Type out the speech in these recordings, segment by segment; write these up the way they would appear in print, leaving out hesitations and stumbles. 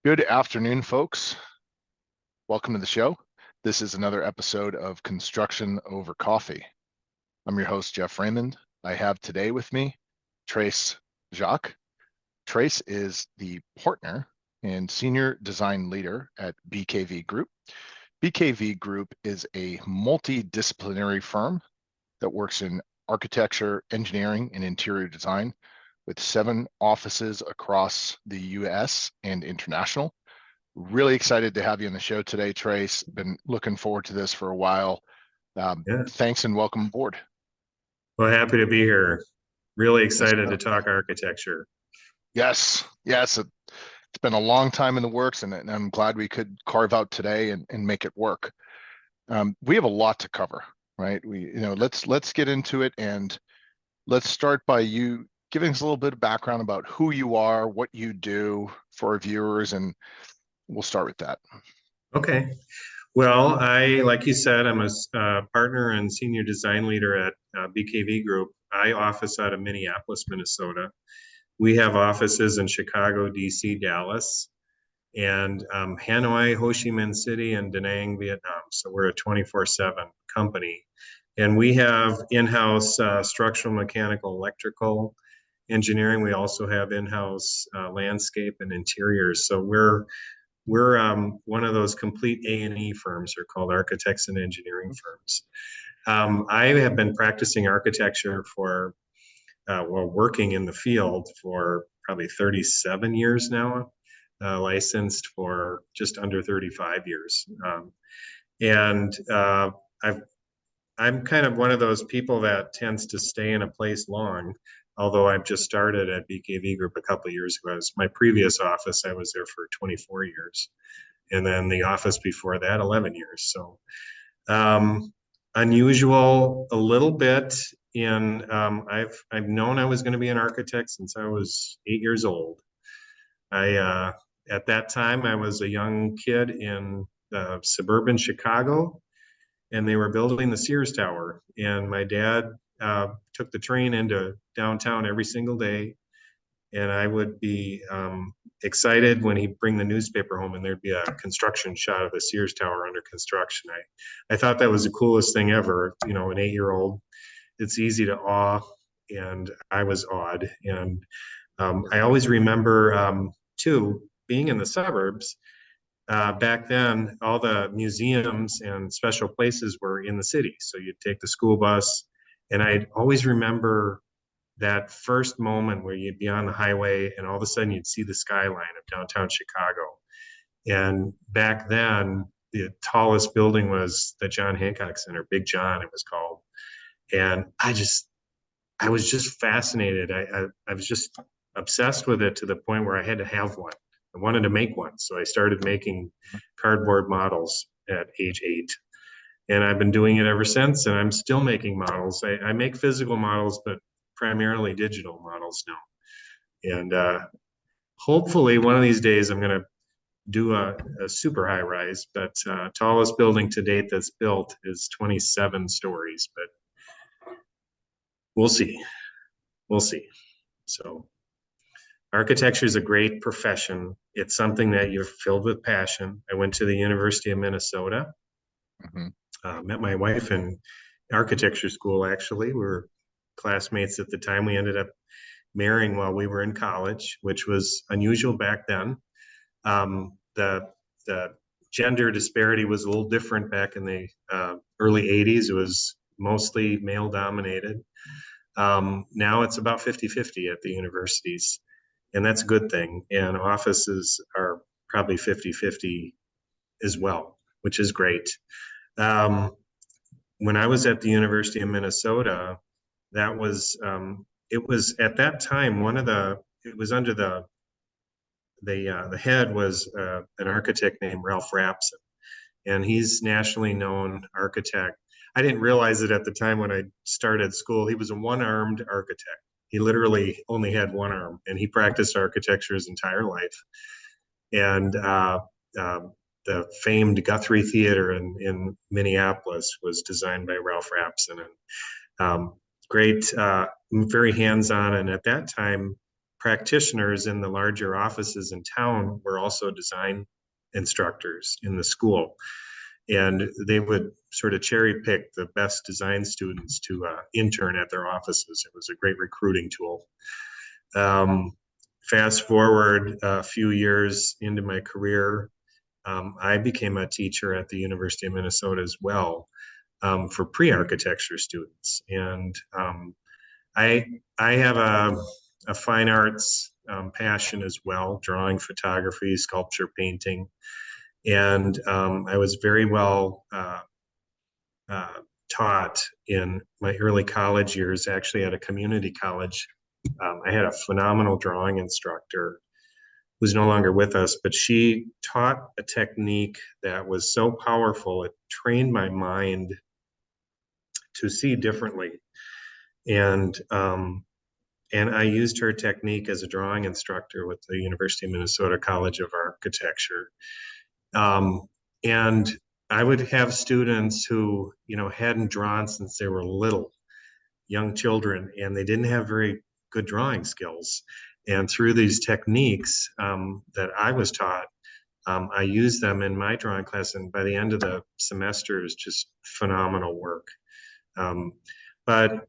Good afternoon, folks. Welcome to the show. This is another episode of Construction Over Coffee. I'm your host, Jeff Raymond. I have today with me Trace Jacques. Trace is the partner and senior design leader at BKV Group. BKV Group is a multidisciplinary firm that works in architecture, engineering, and interior design with 7 offices across the US and international. Really excited to have you on the show today, Trace. Been looking forward to this for a while. Yeah. Thanks and welcome aboard. Well, happy to be here. Really Yes, excited sir. to talk architecture. Yes. It's been a long time in the works, and I'm glad we could carve out today and make it work. We have a lot to cover, right? Let's get into it, and let's start by you giving us a little bit of background about who you are, what you do for our viewers, and we'll start with that. Okay. Well, like you said, I'm a partner and senior design leader at BKV Group. I office out of Minneapolis, Minnesota. We have offices in Chicago, DC, Dallas, and Hanoi, Ho Chi Minh City, and Da Nang, Vietnam. So we're a 24/7 company. And we have in-house structural, mechanical, electrical engineering. We also have in-house landscape and interiors. So we're one of those complete A&E firms. They're called architects and engineering firms. I have been practicing architecture working in the field for probably 37 years now, licensed for just under 35 years. And I'm kind of one of those people that tends to stay in a place long, although I've just started at BKV Group a couple of years ago. As my previous office, I was there for 24 years. And then the office before that, 11 years. So unusual a little bit in I've known I was going to be an architect since I was 8 years old. I at that time I was a young kid in suburban Chicago, and they were building the Sears Tower. And my dad took the train into downtown every single day, and I would be excited when he'd bring the newspaper home and there'd be a construction shot of the Sears Tower under construction. I thought that was the coolest thing ever. You know, an 8-year-old, it's easy to awe, and I was awed. And I always remember, too, being in the suburbs. Back then, all the museums and special places were in the city. So you'd take the school bus, and I'd always remember that first moment where you'd be on the highway and all of a sudden you'd see the skyline of downtown Chicago. And back then, the tallest building was the John Hancock Center, Big John, it was called. And I was just fascinated. I was just obsessed with it to the point where I had to have one. I wanted to make one. So I started making cardboard models at age 8. And I've been doing it ever since, and I'm still making models. I make physical models, but primarily digital models now. And hopefully one of these days I'm going to do a super high rise, but tallest building to date that's built is 27 stories, but we'll see. We'll see. So architecture is a great profession. It's something that you're filled with passion. I went to the University of Minnesota, met my wife in architecture school, actually. We were classmates at the time. We ended up marrying while we were in college, which was unusual back then. The gender disparity was a little different back in the early 80s. It was mostly male dominated. Now it's about 50-50 at the universities, and that's a good thing. And offices are probably 50-50 as well, which is great. When I was at the University of Minnesota, that was it was at that time it was under the head was an architect named Ralph Rapson, and he's nationally known architect. I didn't realize it at the time when I started school. He was a one-armed architect. He literally only had one arm, and he practiced architecture his entire life. And the famed Guthrie Theater in Minneapolis was designed by Ralph Rapson, and great, very hands-on. And at that time, practitioners in the larger offices in town were also design instructors in the school. And they would sort of cherry pick the best design students to intern at their offices. It was a great recruiting tool. Fast forward a few years into my career, I became a teacher at the University of Minnesota as well, for pre-architecture students. And I have a fine arts passion as well, drawing, photography, sculpture, painting. And I was very well uh, taught in my early college years, actually at a community college. I had a phenomenal drawing instructor who's no longer with us, but she taught a technique that was so powerful. It trained my mind to see differently. And I used her technique as a drawing instructor with the University of Minnesota College of Architecture. Um, and I would have students who, hadn't drawn since they were little, young children, and they didn't have very good drawing skills. And through these techniques that I was taught, I used them in my drawing class, and by the end of the semester, it was just phenomenal work. But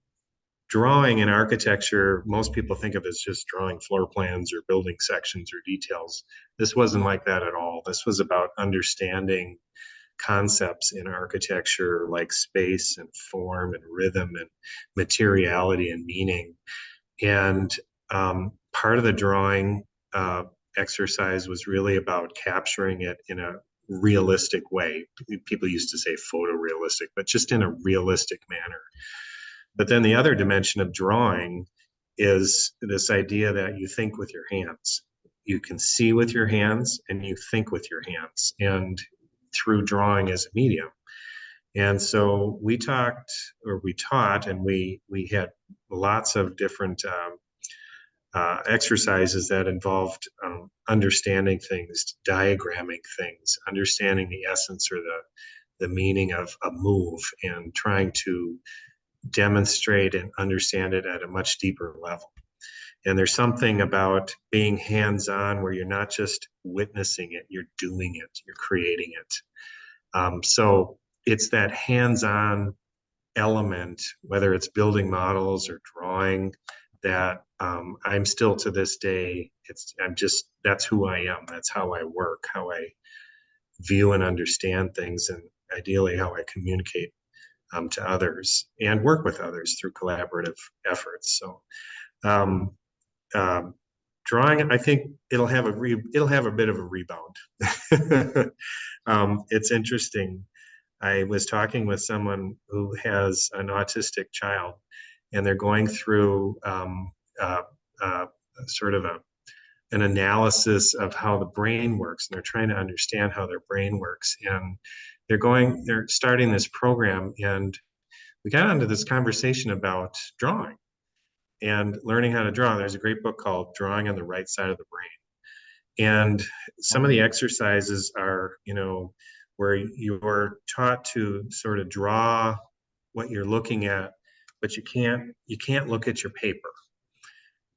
drawing in architecture, most people think of as just drawing floor plans or building sections or details. This wasn't like that at all. This was about understanding concepts in architecture like space and form and rhythm and materiality and meaning. And part of the drawing exercise was really about capturing it in a realistic way. People used to say photorealistic, but just in a realistic manner. But then the other dimension of drawing is this idea that you think with your hands. You can see with your hands and you think with your hands, and through drawing as a medium. And so we taught, and we had lots of different exercises that involved understanding things, diagramming things, understanding the essence or the meaning of a move, and trying to demonstrate and understand it at a much deeper level. And there's something about being hands-on where you're not just witnessing it, you're doing it, you're creating it. So it's that hands-on element, whether it's building models or drawing, that I'm still to this day, that's who I am. That's how I work, how I view and understand things, and ideally how I communicate to others and work with others through collaborative efforts. So drawing, I think it'll have a bit of a rebound. It's interesting. I was talking with someone who has an autistic child, and they're going through sort of an analysis of how the brain works, and they're trying to understand how their brain works. And they're starting this program, and we got into this conversation about drawing and learning how to draw. There's a great book called Drawing on the Right Side of the Brain. And some of the exercises are, where you're taught to sort of draw what you're looking at, but you can't look at your paper.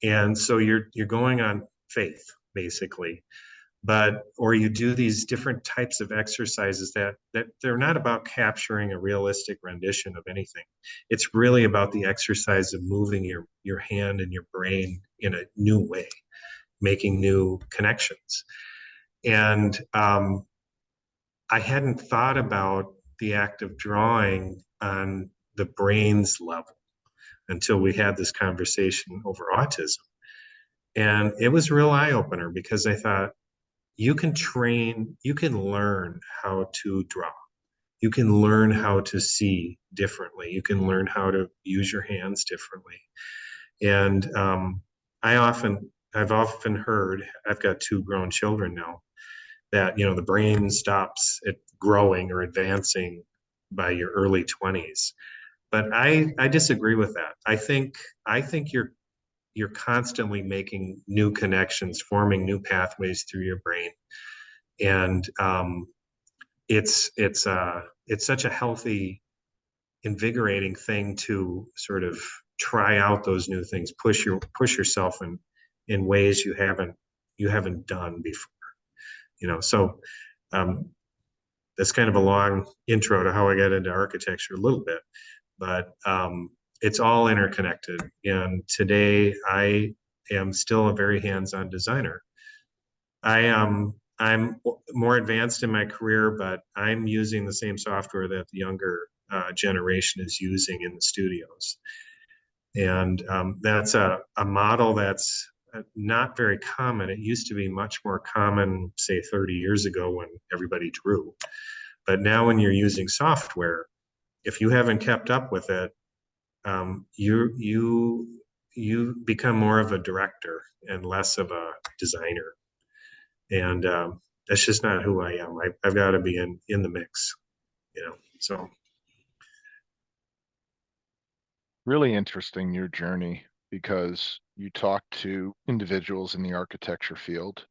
And so you're going on faith, basically. Or you do these different types of exercises that they're not about capturing a realistic rendition of anything. It's really about the exercise of moving your hand and your brain in a new way, making new connections. And I hadn't thought about the act of drawing on the brain's level until we had this conversation over autism. And it was a real eye-opener, because I thought, you can learn how to draw. You can learn how to see differently. You can learn how to use your hands differently. And I've often heard, I've got 2 grown children now, that, the brain stops it growing or advancing by your early 20s. But I disagree with that. I think you're constantly making new connections, forming new pathways through your brain. And it's such a healthy, invigorating thing to sort of try out those new things, push yourself in ways you haven't done before. So um, that's kind of a long intro to how I got into architecture a little bit, but it's all interconnected. And today I am still a very hands-on designer. I'm more advanced in my career, but I'm using the same software that the younger generation is using in the studios. And that's a model that's not very common. It used to be much more common, say 30 years ago when everybody drew. But now when you're using software, if you haven't kept up with it, you become more of a director and less of a designer. And that's just not who I am. I've got to be in the mix, So Really interesting your journey because you talk to individuals in the architecture field.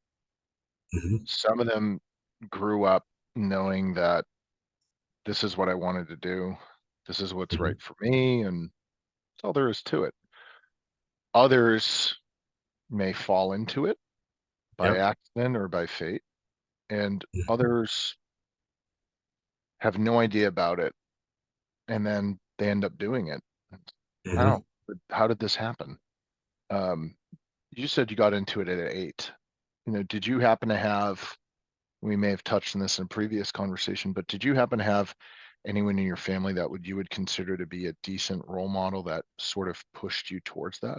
mhm, Some of them grew up knowing that this is what I wanted to do. This is what's mhm, right for me, and that's all there is to it. Others may fall into it by yep, accident or by fate, and mhm, others have no idea about it, and then they end up doing it. mhm. How? How did this happen? Um, you said you got into it at 8. Did you happen to have, we may have touched on this in a previous conversation, but did you happen to have anyone in your family that you would consider to be a decent role model that sort of pushed you towards that?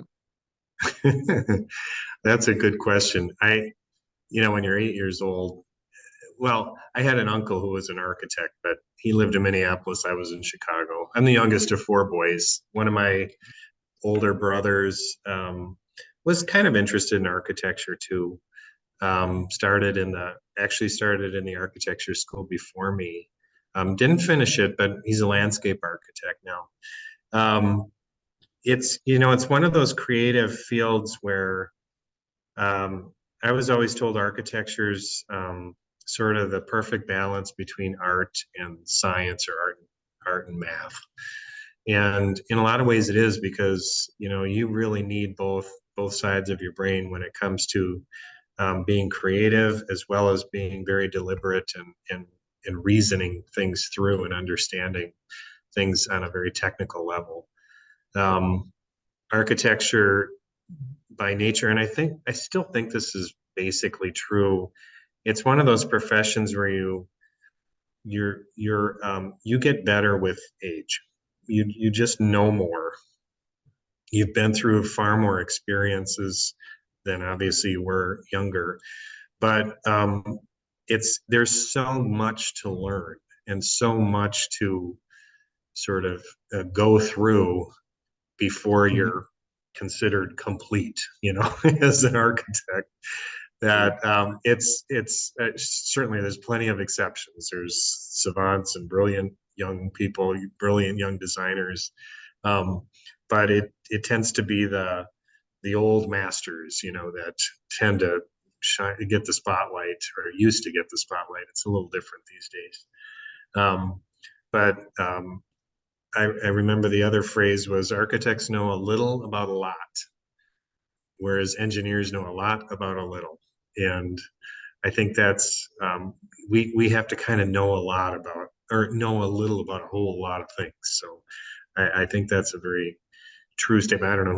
That's a good question. When you're 8 years old, well, I had an uncle who was an architect, but he lived in Minneapolis. I was in Chicago. I'm the youngest of four boys. One of my older brothers was kind of interested in architecture too. Started in the architecture school before me. Didn't finish it, but he's a landscape architect now. Um, it's one of those creative fields where um, I was always told architecture's sort of the perfect balance between art and science, or art and math. And in a lot of ways, it is, because you really need both sides of your brain when it comes to being creative, as well as being very deliberate and reasoning things through and understanding things on a very technical level. Um, Architecture by nature, and I still think this is basically true. It's one of those professions where you get better with age. You just know more. You've been through far more experiences than obviously you were younger, but there's so much to learn and so much to sort of go through before Mhm. you're considered complete, as an architect. True. That it's certainly, there's plenty of exceptions. There's savants and brilliant young people, brilliant young designers, um, but it tends to be the old masters, that tend to get the spotlight, or used to get the spotlight. It's a little different these days. Um, but I remember the other phrase was, architects know a little about a lot, whereas engineers know a lot about a little. And I think that's we have to kind of know a lot about, or know a little about a whole lot of things. So I think that's a very true statement. I don't know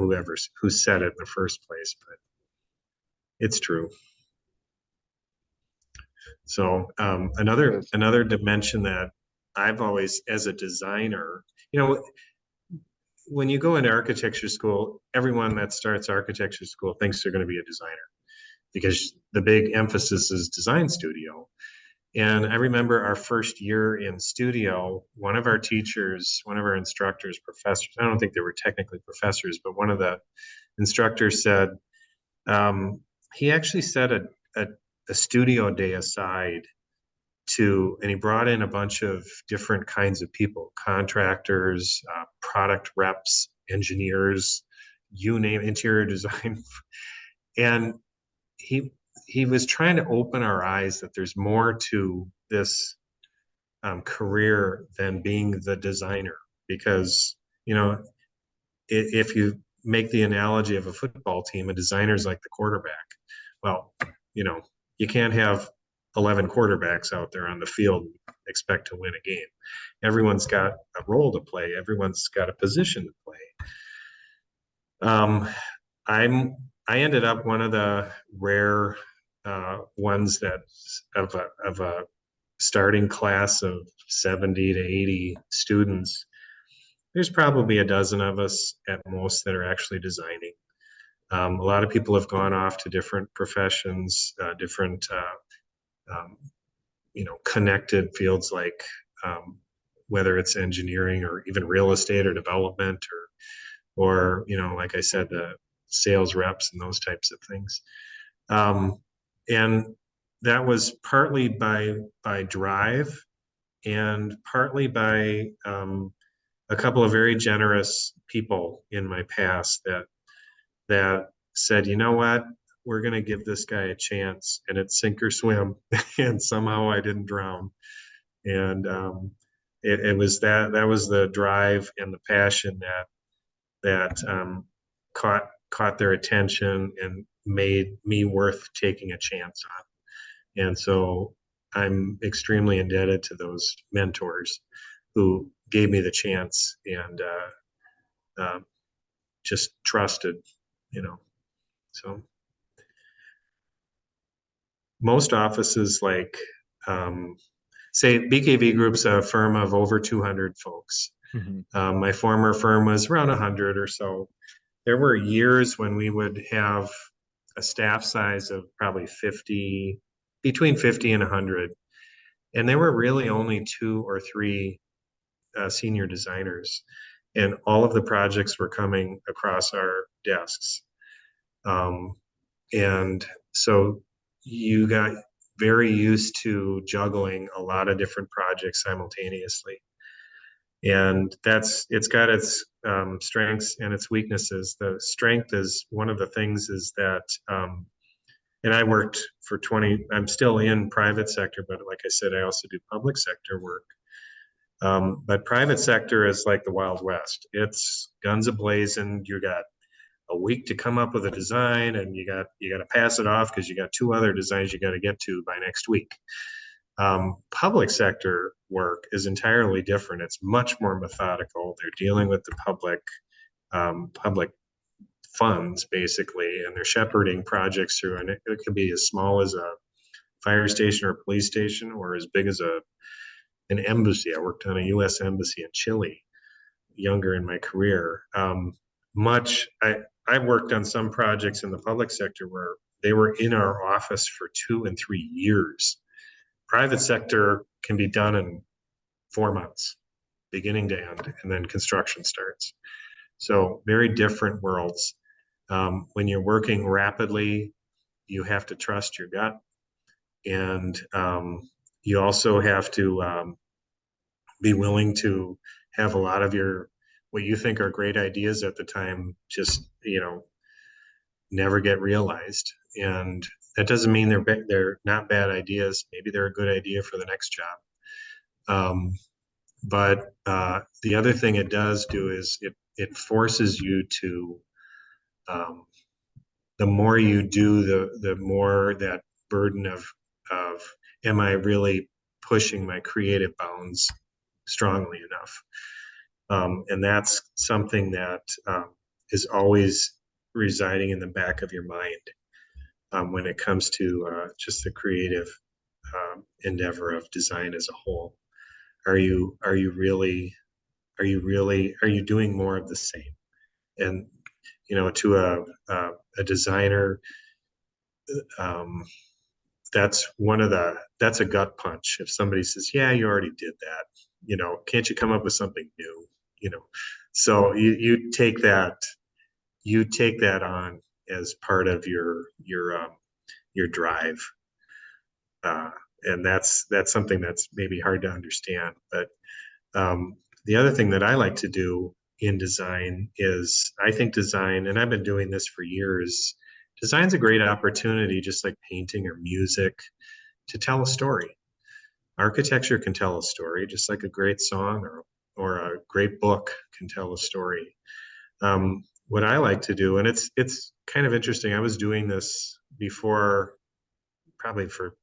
who said it in the first place, but it's true. So another Yes. another dimension that I've always, as a designer, you know, when you go into architecture school, everyone that starts architecture school thinks they're going to be a designer, because the big emphasis is design studio. And I remember our first year in studio, one of our teachers, one of our instructors, professors, I don't think they were technically professors, but one of the instructors said, um, he actually set a studio day aside and he brought in a bunch of different kinds of people, contractors, product reps, engineers, you name, interior design. And he he was trying to open our eyes that there's more to this career than being the designer. Because if you make the analogy of a football team. A designer is like the quarterback. Well, you know, you can't have 11 quarterbacks out there on the field and expect to win a game. Everyone's got a role to play. Everyone's got a position to play. Um, I ended up one of the rare ones that of a starting class of 70 to 80 students. There's probably a dozen of us at most that are actually designing. A lot of people have gone off to different professions, different connected fields like whether it's engineering or even real estate or development or like I said, the sales reps and those types of things. And that was partly by drive and partly by a couple of very generous people in my past that said, you know what, we're going to give this guy a chance, and it's sink or swim. And somehow I didn't drown. And it was that was the drive and the passion that caught their attention and made me worth taking a chance on. And so I'm extremely indebted to those mentors who gave me the chance and just trusted, you know. So most offices, like say BKV Group's a firm of over 200 folks. My former firm was around 100 or so. There were years when we would have a staff size of probably 50, between 50 and 100. And there were really only 2 or 3 senior designers. And all of the projects were coming across our desks. And so you got very used to juggling a lot of different projects simultaneously. And it's got its strengths and its weaknesses. The strength is one of the things is that, and I worked for 20, I'm still in private sector, but like I said, I also do public sector work. But private sector is like the Wild West. It's guns a-blazing. You got a week to come up with a design, and you got to pass it off because you got 2 other designs you got to get to by next week. Public sector work is entirely different. It's much more methodical. They're dealing with the public funds basically, and they're shepherding projects through. And it could be as small as a fire station or a police station, or as big as an embassy. I worked on a U.S. embassy in Chile, younger in my career. I worked on some projects in the public sector where they were in our office for 2 and 3 years. Private sector can be done in 4 months, beginning to end, and then construction starts. So very different worlds. When you're working rapidly, you have to trust your gut, and you also have to be willing to have a lot of what you think are great ideas at the time just never get realized. And that doesn't mean they're not bad ideas. Maybe they're a good idea for the next job. But the other thing it does do is it forces you to, the more you do, the more that burden of am I really pushing my creative bounds strongly enough? And that's something that is always residing in the back of your mind when it comes to just the creative endeavor of design as a whole. Are you doing more of the same? And to a designer, that's a gut punch. If somebody says, "Yeah, you already did that," can't you come up with something new? So you take that on as part of your drive, and that's something that's maybe hard to understand. But the other thing that I like to do in design is, I think design, and I've been doing this for years, design's a great opportunity, just like painting or music, to tell a story. Architecture can tell a story, just like a great song or a great book can tell a story. what I like to do, and it's kind of interesting. I was doing this before, probably for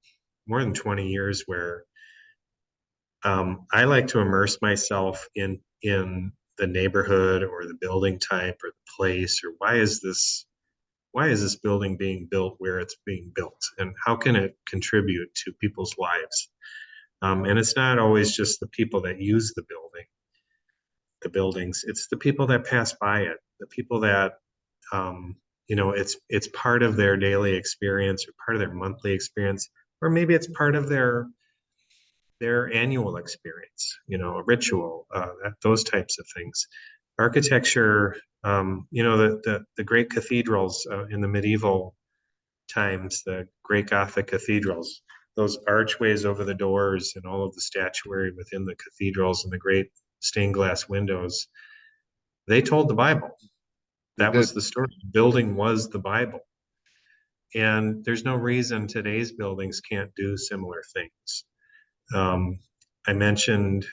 more than 20 years, where I like to immerse myself in the neighborhood or the building type or the place, or why is this building being built where it's being built, and how can it contribute to people's lives? And it's not always just the people that use the buildings. It's the people that pass by it, the people that it's part of their daily experience or part of their monthly experience, or maybe it's part of their annual experience, a ritual, those types of things. Architecture, the great cathedrals in the medieval times, the great Gothic cathedrals, those archways over the doors and all of the statuary within the cathedrals and the great stained glass windows, they told the Bible. They That did. was the story. The building was the Bible. And there's no reason today's buildings can't do similar things. I mentioned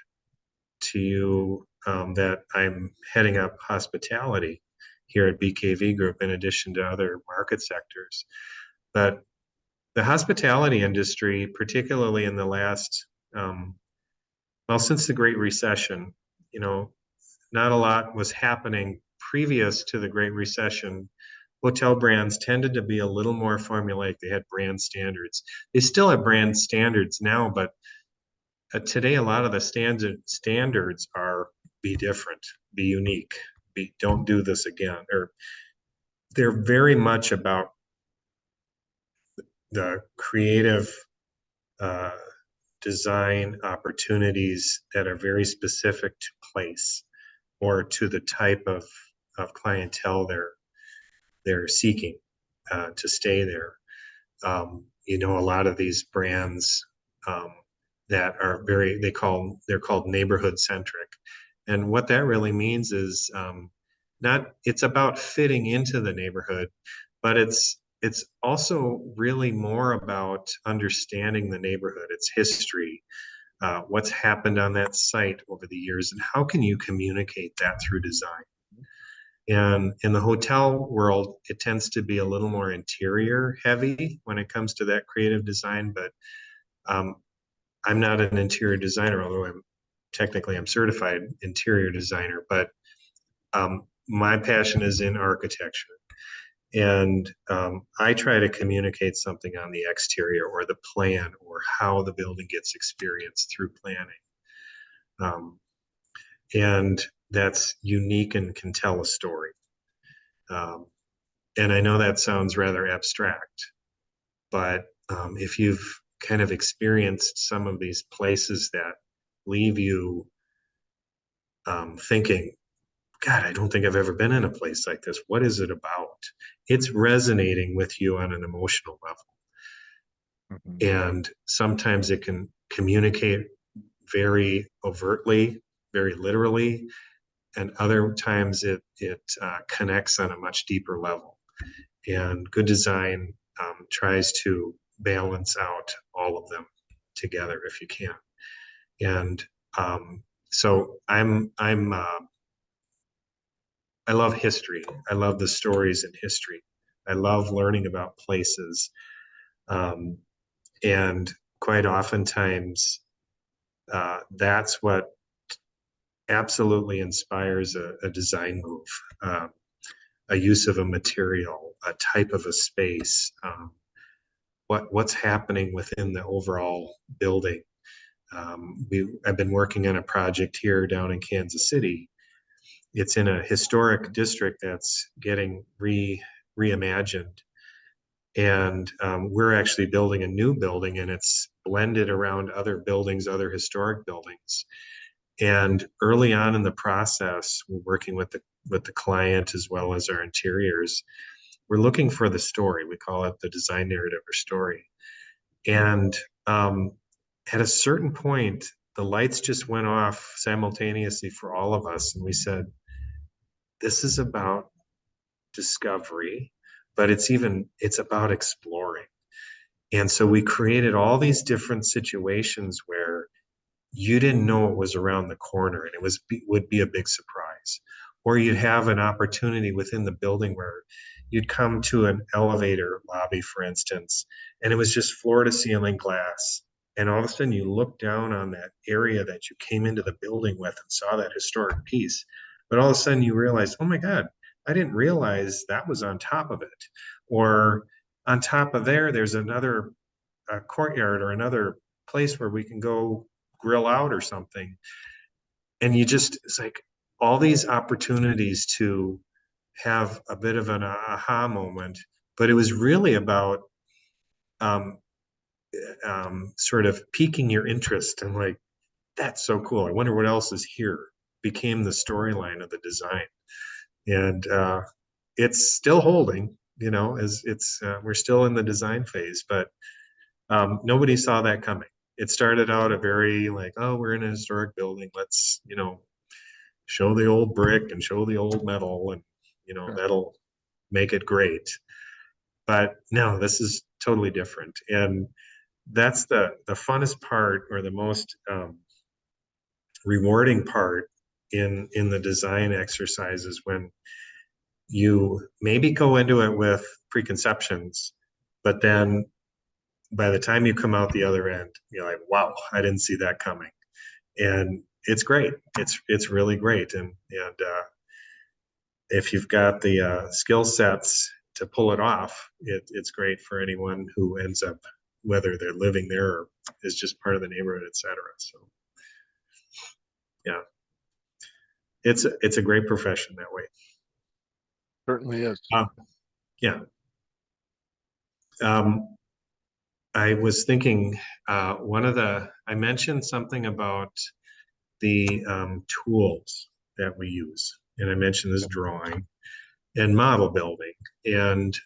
to you that I'm heading up hospitality here at BKV Group in addition to other market sectors. But the hospitality industry, particularly in the last, since the Great Recession, you know, not a lot was happening previous to the Great Recession. Hotel brands tended to be a little more formulaic. They had brand standards. They still have brand standards now, but today a lot of the standards are be different, be unique, don't do this again. Or they're very much about the creative uh, design opportunities that are very specific to place or to the type of clientele they're seeking to stay there. A lot of these brands um, that are they're called neighborhood centric, and what that really means is not it's about fitting into the neighborhood, but it's also really more about understanding the neighborhood, its history, what's happened on that site over the years, and how can you communicate that through design. And in the hotel world, it tends to be a little more interior heavy when it comes to that creative design. But um, I'm not an interior designer, although I'm certified interior designer. But my passion is in architecture. And I try to communicate something on the exterior or the plan or how the building gets experienced through planning. Um, and that's unique and can tell a story. Um, and I know that sounds rather abstract, but if you've kind of experienced some of these places that leave you thinking, God, I don't think I've ever been in a place like this. What is it about? It's resonating with you on an emotional level. Mhm. And sometimes it can communicate very overtly, very literally, and other times it connects on a much deeper level. And good design tries to balance out all of them together if you can. And so I love history. I love the stories in history. I love learning about places. Um, and quite oftentimes, that's what absolutely inspires a design move, a use of a material, a type of a space, what's happening within the overall building. I've been working on a project here down in Kansas City. It's in a historic district that's getting reimagined. And we're actually building a new building, and it's blended around other buildings, other historic buildings. And early on in the process, we're working with the client as well as our interiors. We're looking for the story. We call it the design narrative or story. And at a certain point, the lights just went off simultaneously for all of us, and we said, "This is about discovery, but it's about exploring." And so we created all these different situations where you didn't know it was around the corner and would be a big surprise. or you'd have an opportunity within the building where you'd come to an elevator lobby, for instance, and it was just floor to ceiling glass. And all of a sudden you look down on that area that you came into the building with and saw that historic piece. But all of a sudden you realize, oh my God, I didn't realize that was on top of it. Or on top of there's another courtyard or another place where we can go grill out or something. And it's like all these opportunities to have a bit of an aha moment, but it was really about um, sort of piquing your interest and like, that's so cool. I wonder what else is here. Became the storyline of the design. And it's still holding, as we're still in the design phase, but nobody saw that coming. It started out a very like, oh, we're in a historic building. Let's, show the old brick and show the old metal, and Sure. that'll make it great. But no, this is totally different, and that's the funnest part, or the most rewarding part in the design exercises, when you maybe go into it with preconceptions, but then by the time you come out the other end, you're like, wow, I didn't see that coming. And it's great. It's really great. And if you've got the skill sets to pull it off, it's great for anyone who ends up, whether they're living there or is just part of the neighborhood, etc. So yeah, it's a great profession that way. Certainly is. Yeah. Um, I was thinking, I mentioned something about the tools that we use. And I mentioned this drawing and model building. And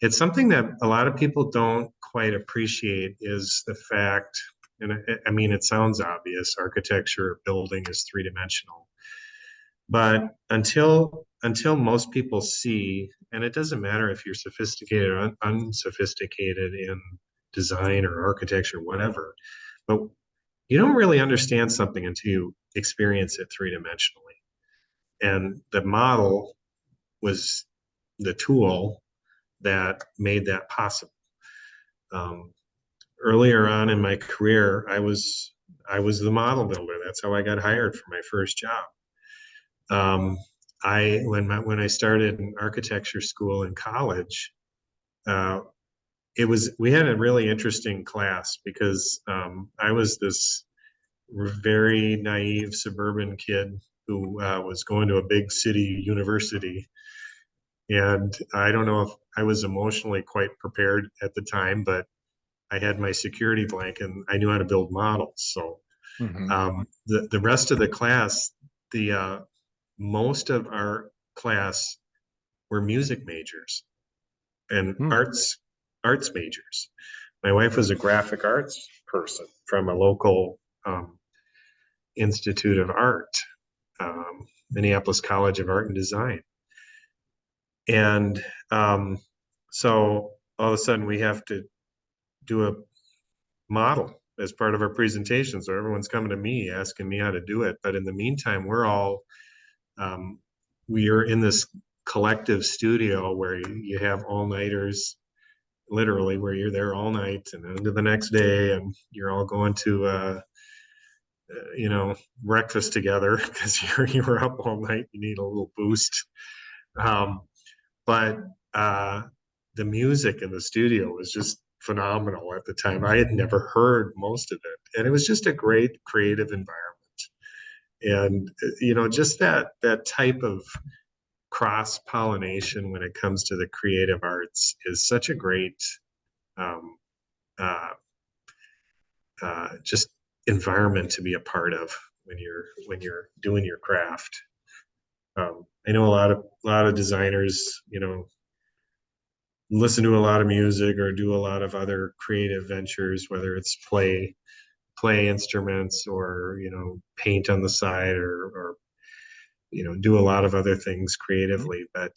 it's something that a lot of people don't quite appreciate, is the fact, and I mean, it sounds obvious, architecture, building is three-dimensional. But until most people see, and it doesn't matter if you're sophisticated or unsophisticated in design or architecture, whatever, but you don't really understand something until you experience it three-dimensionally. And the model was the tool that made that possible. Um, Earlier on in my career, I was the model builder. That's how I got hired for my first job. Um, when I started in architecture school in college, uh, we had a really interesting class, because I was this very naive suburban kid who was going to a big city university. And I don't know if I was emotionally quite prepared at the time, but I had my security blanket and I knew how to build models. So Hmm. the rest of the class, the most of our class were music majors and Hmm. arts majors. My wife was a graphic arts person from a local Institute of Art, Minneapolis College of Art and Design. And so all of a sudden we have to do a model as part of our presentation. So everyone's coming to me asking me how to do it. But in the meantime, um, we are in this collective studio where you have all-nighters, literally, where you're there all night and into the next day, and you're all going to breakfast together because you were up all night. You need a little boost. Um, but the music in the studio was just phenomenal at the time. I had never heard most of it, and it was just a great creative environment. And just that type of cross pollination when it comes to the creative arts is such a great um, uh, just environment to be a part of when you're doing your craft. I know a lot of designers, listen to a lot of music or do a lot of other creative ventures, whether it's play instruments, or paint on the side, or do a lot of other things creatively. But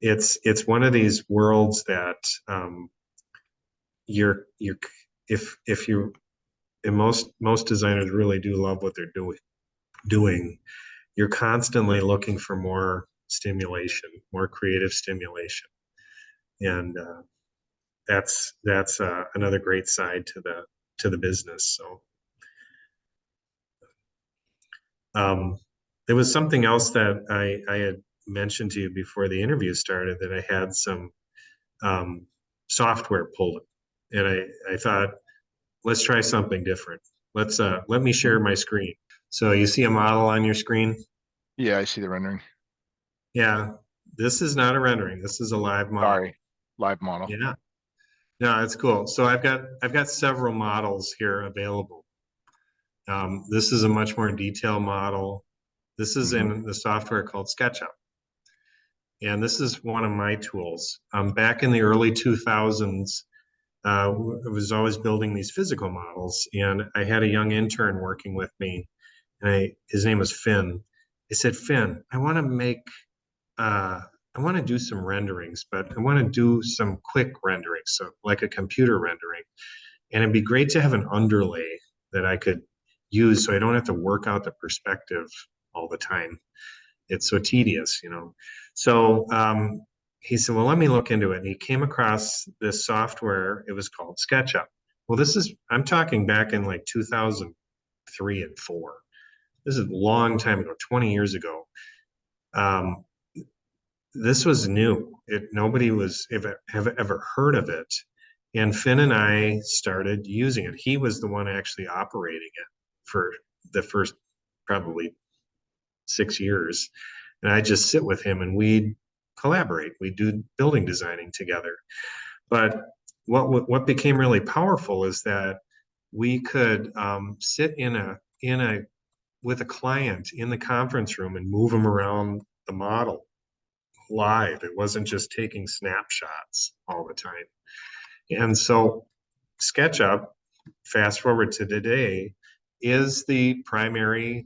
it's one of these worlds that you're if you and most designers really do love what they're doing, you're constantly looking for more stimulation, more creative stimulation. And that's another great side to the business. So there was something else that I had mentioned to you before the interview started, that I had some software pulled, and I thought, let's try something different. Let me share my screen. So you see a model on your screen? Yeah, I see the rendering. Yeah, this is not a rendering. This is a live model. Sorry, live model. Yeah, no, it's cool. So I've got several models here available. This is a much more detailed model. This is Hmm. in the software called SketchUp. And this is one of my tools. Back in the early 2000s, I was always building these physical models, and I had a young intern working with me, and his name was Finn. I said, Finn, uh, I want to do some renderings, but I want to do some quick renderings, so like a computer rendering. And it'd be great to have an underlay that I could use so I don't have to work out the perspective all the time. It's so tedious, you know. So he said, well, let me look into it. And he came across this software. It was called SketchUp. Well, I'm talking back in like 2003 and four. This is a long time ago, 20 years ago. Um, this was new. Nobody have ever heard of it. And Finn and I started using it. He was the one actually operating it for the first probably 6 years. And I just sit with him and we collaborate. We do building designing together. But what became really powerful is that we could sit in a with a client in the conference room and move them around the model live. It wasn't just taking snapshots all the time. And so SketchUp, fast forward to today, is the primary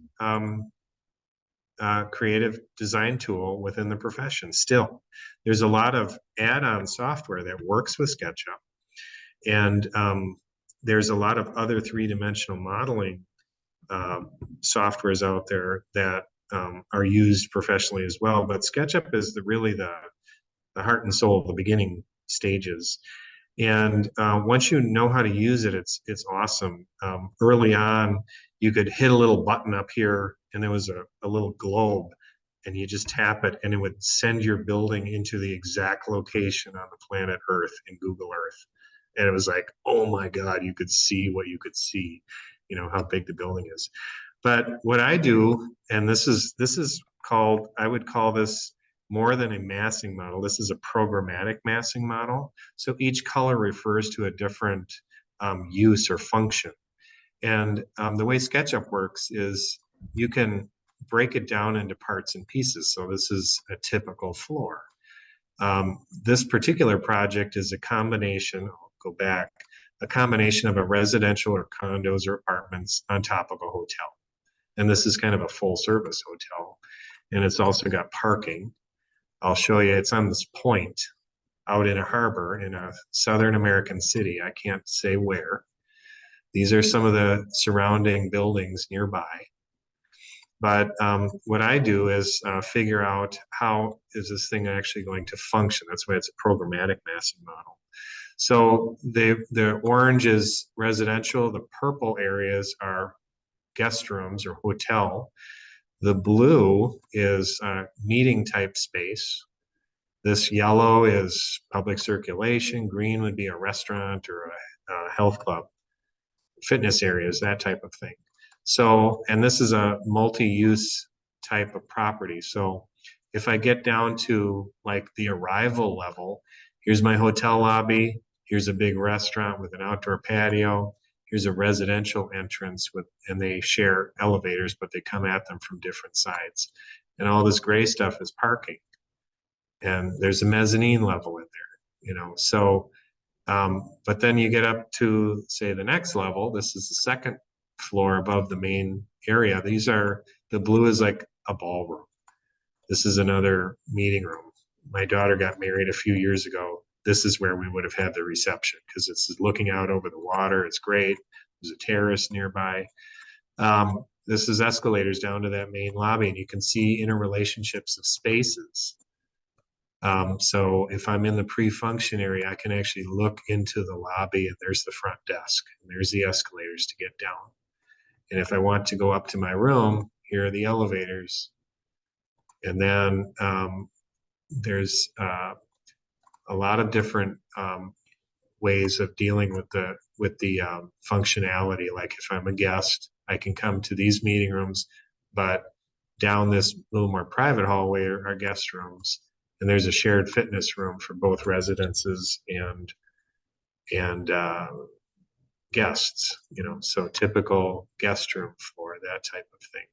creative design tool within the profession. Still, there's a lot of add-on software that works with SketchUp, and there's a lot of other three-dimensional modeling softwares out there that are used professionally as well. But SketchUp is really the heart and soul of the beginning stages. And once you know how to use it, it's awesome. Early on, you could hit a little button up here, and there was a little globe, and you just tap it, and it would send your building into the exact location on the planet Earth in Google Earth. And it was like, oh my God, you could see what you could see, how big the building is. But what I do, and this is called, I would call this more than a massing model. This is a programmatic massing model. So each color refers to a different use or function. And the way SketchUp works is you can break it down into parts and pieces. So this is a typical floor. This particular project is a combination, I'll go back, a combination of a residential or condos or apartments on top of a hotel. And this is kind of a full service hotel. And it's also got parking. I'll show you, it's on this point out in a harbor in a Southern American city. I can't say where. These are some of the surrounding buildings nearby. But what I do is figure out how is this thing actually going to function. That's why it's a programmatic massing model. So the orange is residential. The purple areas are guest rooms or hotel. The blue is meeting type space. This yellow is public circulation. Green would be a restaurant or a health club, fitness areas, that type of thing. So, and this is a multi-use type of property. So if I get down to like the arrival level, here's my hotel lobby, here's a big restaurant with an outdoor patio, here's a residential entrance and they share elevators, but they come at them from different sides. And all this gray stuff is parking. And there's a mezzanine level in there, so but then you get up to say the next level. This is the second floor above the main area. The blue is like a ballroom. This is another meeting room. My daughter got married a few years ago. This is where we would have had the reception because it's looking out over the water. It's great. There's a terrace nearby. this is escalators down to that main lobby, and you can see interrelationships of spaces. So if I'm in the pre-function area, I can actually look into the lobby, and there's the front desk, and there's the escalators to get down. And if I want to go up to my room, here are the elevators. And then there's a lot of different ways of dealing with the functionality. Like if I'm a guest, I can come to these meeting rooms, but down this little more private hallway are guest rooms, and there's a shared fitness room for both residences and guests. So typical guest room for that type of thing.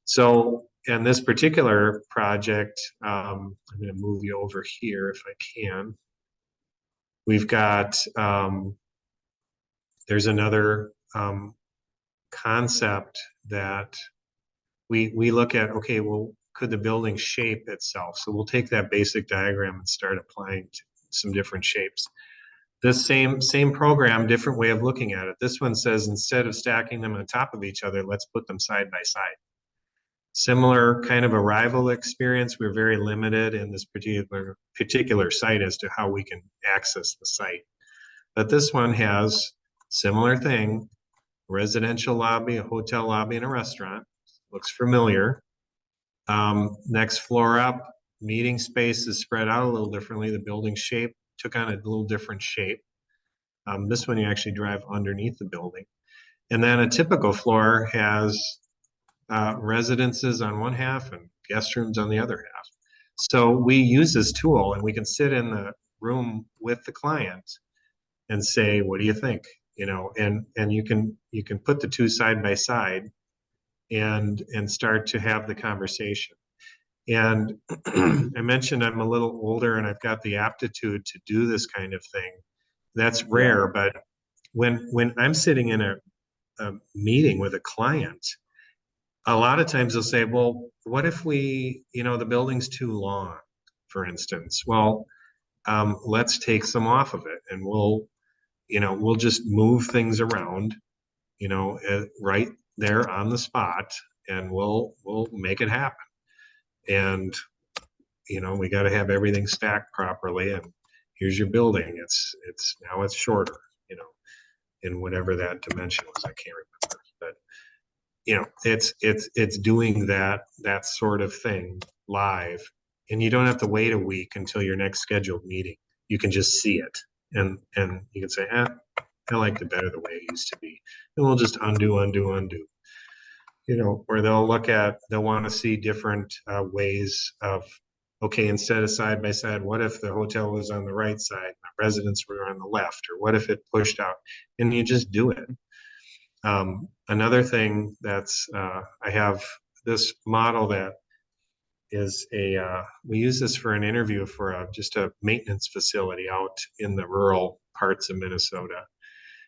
So in this particular project, I'm going to move you over here if I can. We've got, there's another concept that we look at, okay, well, could the building shape itself? So we'll take that basic diagram and start applying to some different shapes. This same program, different way of looking at it. This one says, instead of stacking them on top of each other, let's put them side by side. Similar kind of arrival experience. We're very limited in this particular site as to how we can access the site. But this one has similar thing, residential lobby, a hotel lobby, and a restaurant. Looks familiar. Next floor up, meeting space is spread out a little differently. The building shape took on a little different shape. This one you actually drive underneath the building. And then a typical floor has residences on one half and guest rooms on the other half. So we use this tool, and we can sit in the room with the client and say, what do you think? And you can put the two side by side and start to have the conversation. And I mentioned I'm a little older and I've got the aptitude to do this kind of thing. That's rare, but when I'm sitting in a meeting with a client, a lot of times they'll say, well, what if the building's too long, for instance? Well, let's take some off of it, and we'll just move things around, right there on the spot, and we'll make it happen. And we got to have everything stacked properly, and here's your building. It's now it's shorter, in whatever that dimension was. I can't remember, but it's doing that sort of thing live, and you don't have to wait a week until your next scheduled meeting. You can just see it, and you can say, I liked it better the way it used to be, and we'll just undo. Or they'll want to see different ways of, okay, instead of side by side, what if the hotel was on the right side and the residents were on the left, or what if it pushed out? And you just do it. Another thing that's, I have this model that is we use this for an interview for just a maintenance facility out in the rural parts of Minnesota.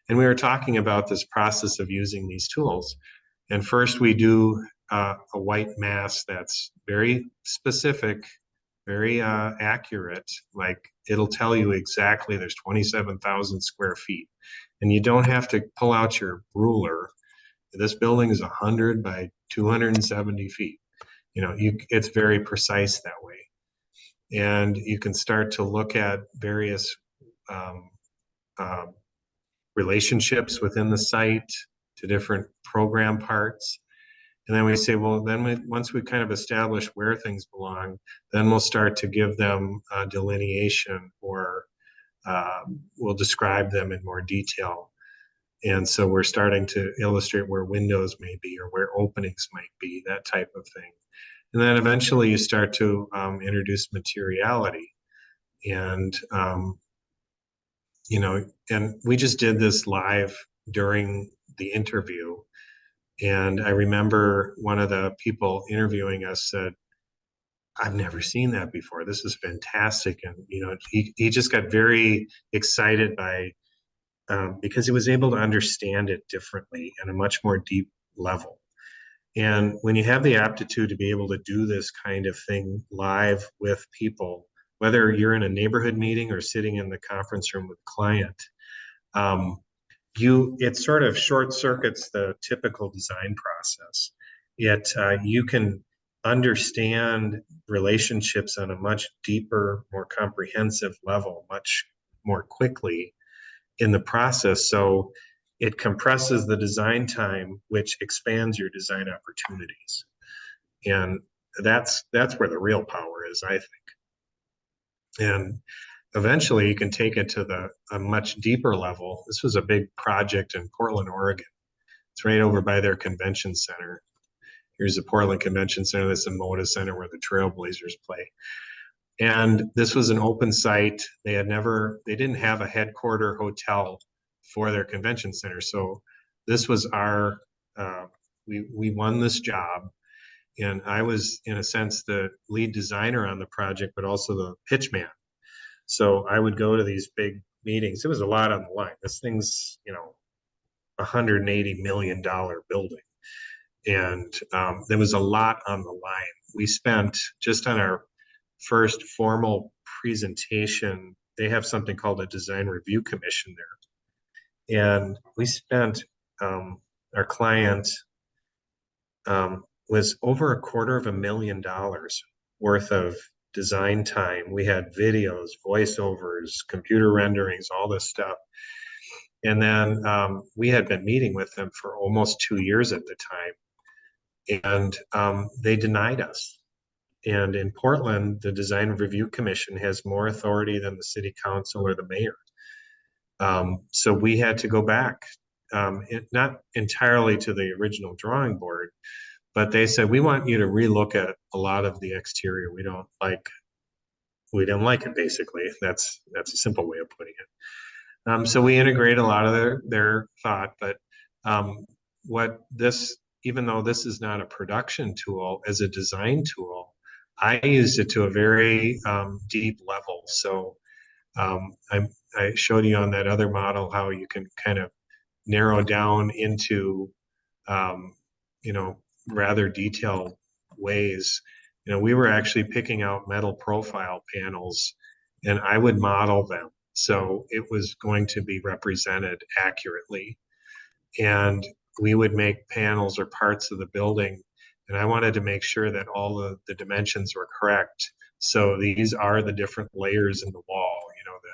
And we were talking about this process of using these tools. And first we do a white mask that's very specific, very accurate. Like it'll tell you exactly there's 27,000 square feet. And you don't have to pull out your ruler. This building is 100 by 270 feet. It's very precise that way. And you can start to look at various relationships within the site to different program parts. And then we say, well, once we kind of establish where things belong, then we'll start to give them delineation, or we'll describe them in more detail. And so we're starting to illustrate where windows may be or where openings might be, that type of thing. And then eventually you start to introduce materiality. And, and we just did this live during the interview. And I remember one of the people interviewing us said, I've never seen that before. This is fantastic. And, he just got very excited by because he was able to understand it differently at a much more deep level. And when you have the aptitude to be able to do this kind of thing live with people, whether you're in a neighborhood meeting or sitting in the conference room with a client, it sort of short circuits the typical design process. You can understand relationships on a much deeper, more comprehensive level, much more quickly in the process. So it compresses the design time, which expands your design opportunities. And that's where the real power is, I think. And eventually you can take it to a much deeper level. This was a big project in Portland, Oregon. It's right over by their convention center. Here's the Portland Convention Center. This is the Moda Center where the Trailblazers play. And this was an open site. They didn't have a headquarter hotel for their convention center. So this was we won this job. And I was, in a sense, the lead designer on the project, but also the pitch man. So I would go to these big meetings. It was a lot on the line. This thing's, $180 million building. And there was a lot on the line. We spent, just on our first formal presentation, they have something called a design review commission there. And we spent, our client was over $250,000 worth of design time. We had videos, voiceovers, computer renderings, all this stuff. And then we had been meeting with them for almost 2 years at the time. And they denied us. And in Portland, the Design Review Commission has more authority than the city council or the mayor. So we had to go back, not entirely to the original drawing board, but they said, we want you to relook at a lot of the exterior. We don't like it, basically. That's a simple way of putting it. So we integrate a lot of their thought, but even though this is not a production tool, as a design tool, I used it to a very deep level. So I showed you on that other model how you can kind of narrow down into, rather detailed ways. We were actually picking out metal profile panels, and I would model them. So it was going to be represented accurately. And we would make panels or parts of the building, and I wanted to make sure that all the dimensions were correct. So these are the different layers in the wall, the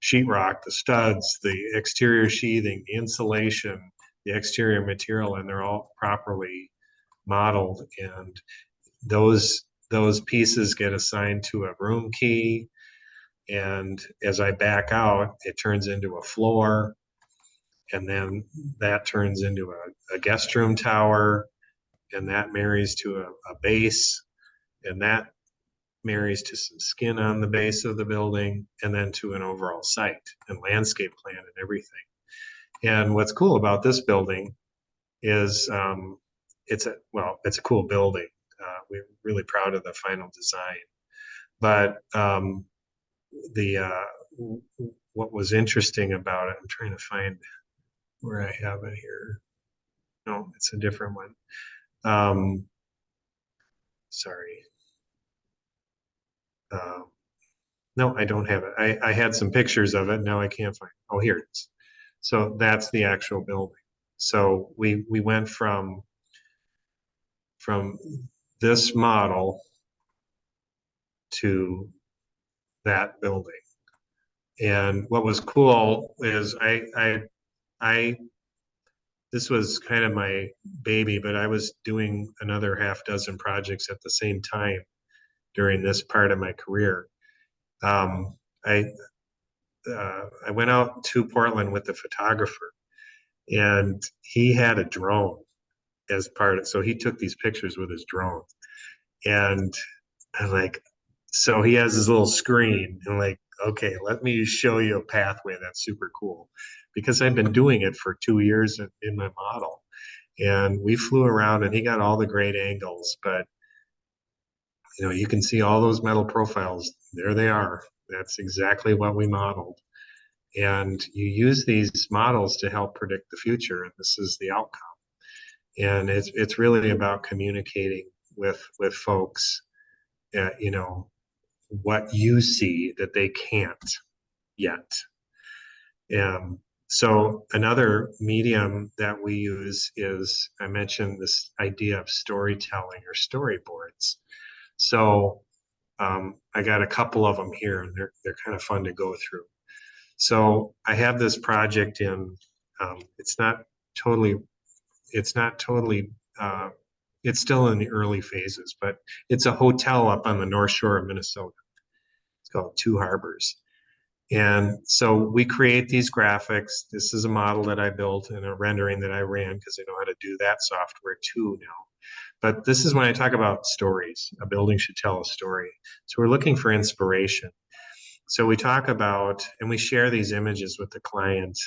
sheetrock, the studs, the exterior sheathing, the insulation, the exterior material, and they're all properly modeled. And those pieces get assigned to a room key. And as I back out, it turns into a floor. And then that turns into a guest room tower, and that marries to a base, and that marries to some skin on the base of the building, and then to an overall site and landscape plan and everything. And what's cool about this building is it's a cool building. We're really proud of the final design. But what was interesting about it, I'm trying to find where I have it here. No, it's a different one. Sorry. No, I don't have it. I had some pictures of it. Now I can't find it. Oh, here it is. So that's the actual building. So we went from this model to that building. And what was cool is this was kind of my baby, but I was doing another half dozen projects at the same time during this part of my career. I went out to Portland with the photographer, and he had a drone as part of, so he took these pictures with his drone. And I'm like, so he has his little screen, and like, okay, let me show you a pathway that's super cool, because I've been doing it for 2 years in my model. And we flew around, and he got all the great angles, but you can see all those metal profiles. There they are. That's exactly what we modeled. And you use these models to help predict the future, and this is the outcome. And it's really about communicating with folks, what you see that they can't yet. So another medium that we use is, I mentioned this idea of storytelling or storyboards. So I got a couple of them here, and they're kind of fun to go through. So I have this project in. It's not totally. It's not totally. It's still in the early phases, but it's a hotel up on the North Shore of Minnesota. It's called Two Harbors. And so we create these graphics. This is a model that I built and a rendering that I ran because I know how to do that software too now. But this is when I talk about stories. A building should tell a story. So we're looking for inspiration. So we talk about, and we share these images with the client.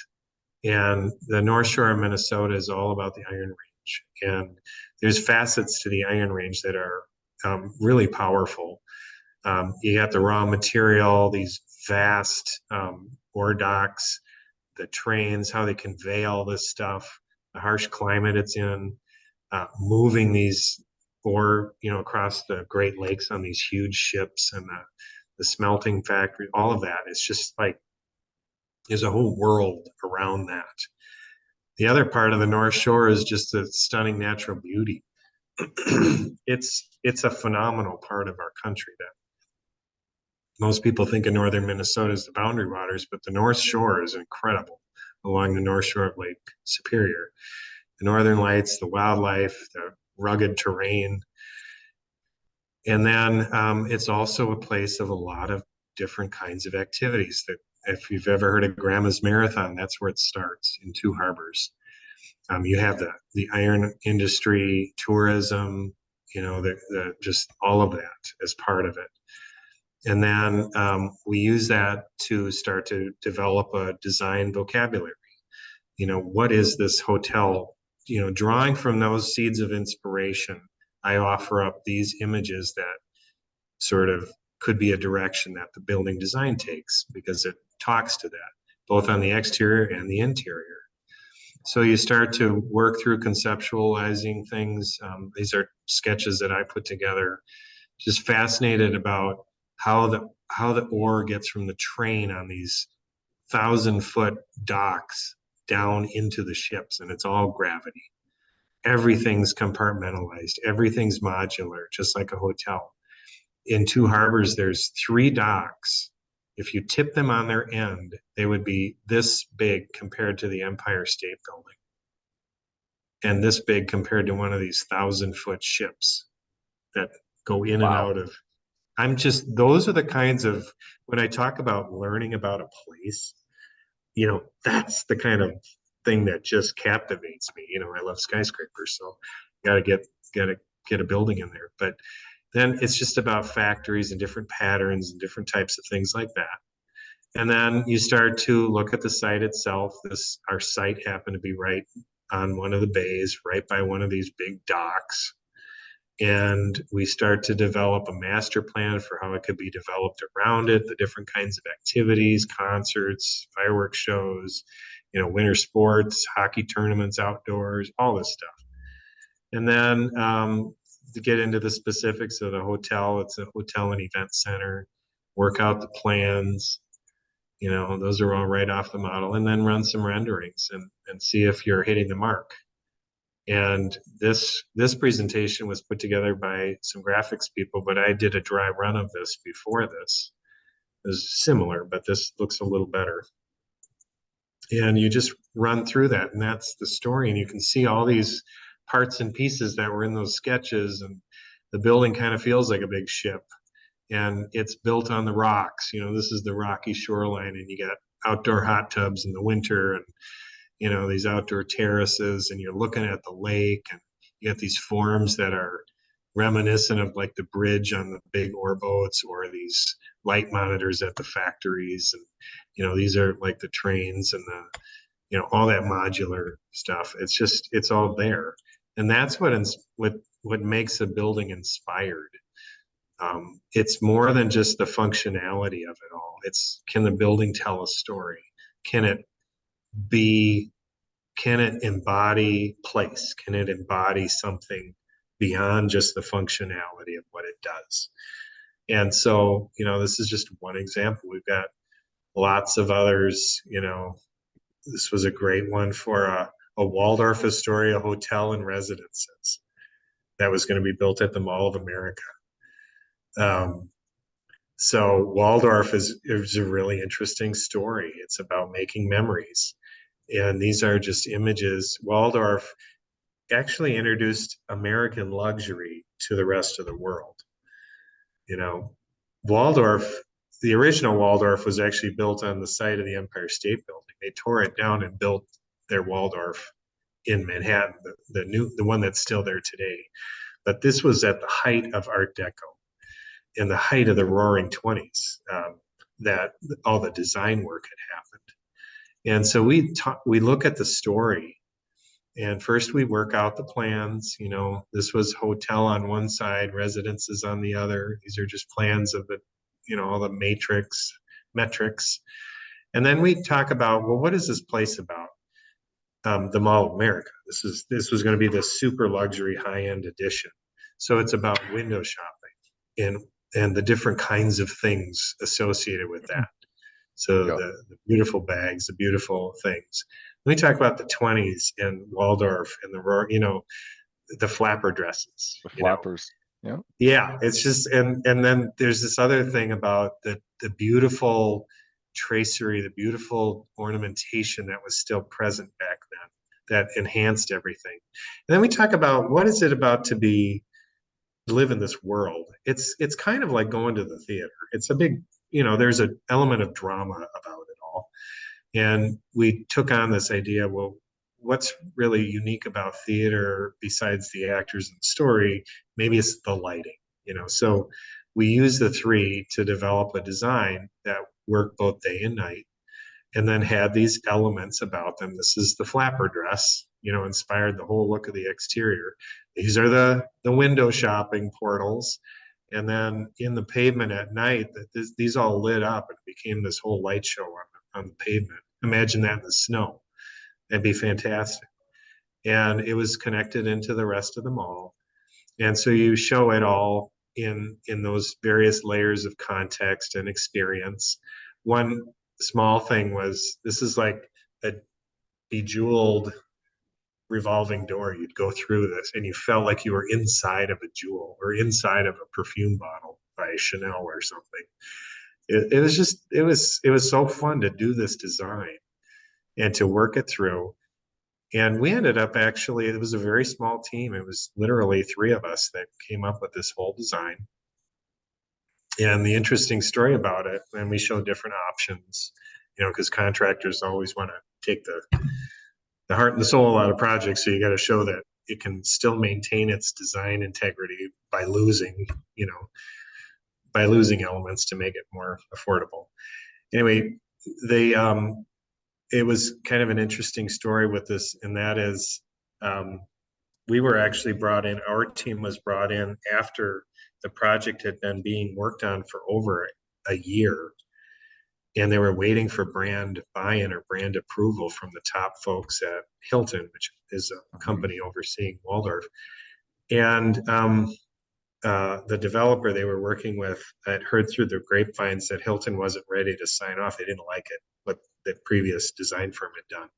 And the North Shore of Minnesota is all about the Iron Range. And there's facets to the Iron Range that are really powerful. You got the raw material, these vast ore docks, the trains, how they convey all this stuff, the harsh climate it's in, moving these ore, across the Great Lakes on these huge ships, and the smelting factory, all of that. It's just like there's a whole world around that. The other part of the North Shore is just the stunning natural beauty. It's a phenomenal part of our country that most people think of northern Minnesota as the boundary waters, but the North Shore is incredible along the North Shore of Lake Superior. The northern lights, the wildlife, the rugged terrain. And then it's also a place of a lot of different kinds of activities that if you've ever heard of Grandma's Marathon, that's where it starts in Two Harbors. You have the iron industry, tourism, the just all of that as part of it. And then we use that to start to develop a design vocabulary. What is this hotel? Drawing from those seeds of inspiration, I offer up these images that sort of could be a direction that the building design takes because it talks to that, both on the exterior and the interior. So you start to work through conceptualizing things. These are sketches that I put together. Just fascinated about how the ore gets from the train on these 1,000-foot docks down into the ships, and it's all gravity. Everything's compartmentalized. Everything's modular, just like a hotel. In Two Harbors, there's 3 docks. If you tip them on their end, they would be this big compared to the Empire State Building, and this big compared to one of these 1,000-foot ships that go in and Wow. out of. Those are the kinds of, when I talk about learning about a place, that's the kind of thing that just captivates me. I love skyscrapers, so gotta get a building in there. But then it's just about factories and different patterns and different types of things like that. And then you start to look at the site itself. Our site happened to be right on one of the bays, right by one of these big docks. And we start to develop a master plan for how it could be developed around it, the different kinds of activities, concerts, fireworks shows, winter sports, hockey tournaments, outdoors, all this stuff. And then to get into the specifics of the hotel, it's a hotel and event center, work out the plans, those are all right off the model, and then run some renderings and see if you're hitting the mark. And this presentation was put together by some graphics people, but I did a dry run of this before this. It was similar, but this looks a little better. And you just run through that, and that's the story. And you can see all these parts and pieces that were in those sketches, and the building kind of feels like a big ship. And it's built on the rocks. This is the rocky shoreline, and you got outdoor hot tubs in the winter, and these outdoor terraces, and you're looking at the lake, and you got these forms that are reminiscent of like the bridge on the big ore boats or these light monitors at the factories. And, these are like the trains and all that modular stuff. It's all there. And that's what makes a building inspired. It's more than just the functionality of it all. Can the building tell a story? Can it embody place? Can it embody something beyond just the functionality of what it does? And so, this is just one example. We've got lots of others, this was a great one for a Waldorf Astoria hotel and residences that was going to be built at the Mall of America. Um, so Waldorf is a really interesting story. It's about making memories. And these are just images. Waldorf actually introduced American luxury to the rest of the world. You know, Waldorf, the original Waldorf was actually built on the site of the Empire State Building. They tore it down and built their Waldorf in Manhattan, the one that's still there today. But this was at the height of Art Deco, in the height of the Roaring Twenties, that all the design work had happened. And so we look at the story, and first we work out the plans. You know, this was hotel on one side, residences on the other. These are just plans of the, you know, all the metrics. And then we talk about, well, what is this place about? The Mall of America. This was going to be the super luxury high end edition. So it's about window shopping and the different kinds of things associated with that. So Yeah. the beautiful bags, the beautiful things. Let me talk about the 20s and Waldorf and you know, the flapper dresses, The you know. flappers. Yeah. Yeah, it's just and then there's this other thing about the beautiful tracery, the beautiful ornamentation that was still present back then that enhanced everything. And then we talk about what is it about to live in this world. It's kind of like going to the theater. It's a big, you know, there's an element of drama about it all. And we took on this idea, well, what's really unique about theater besides the actors and the story? Maybe it's the lighting, you know. So we use the three to develop a design that worked both day and night, and then had these elements about them. This is the flapper dress, you know, inspired the whole look of the exterior. These are the window shopping portals. And then in the pavement at night, these all lit up and became this whole light show on the pavement. Imagine that in the snow. That'd be fantastic. And it was connected into the rest of the mall. And so you show it all in those various layers of context and experience. One small thing was this is like a bejeweled revolving door. You'd go through this and you felt like you were inside of a jewel or inside of a perfume bottle by Chanel or something. It was just it was so fun to do this design and to work it through. And we ended up actually, it was a very small team. It was literally three of us that came up with this whole design. And the interesting story about it, and we showed different options, you know, because contractors always want to take the heart and the soul out of projects. So you got to show that it can still maintain its design integrity by losing, you know, by losing elements to make it more affordable. Anyway, they it was kind of an interesting story with this, and that is we were actually brought in, our team was brought in after the project had been being worked on for over a year. And they were waiting for brand buy-in or brand approval from the top folks at Hilton, which is a company overseeing Waldorf. And the developer they were working with had heard through the grapevines that Hilton wasn't ready to sign off. They didn't like it, what the previous design firm had done.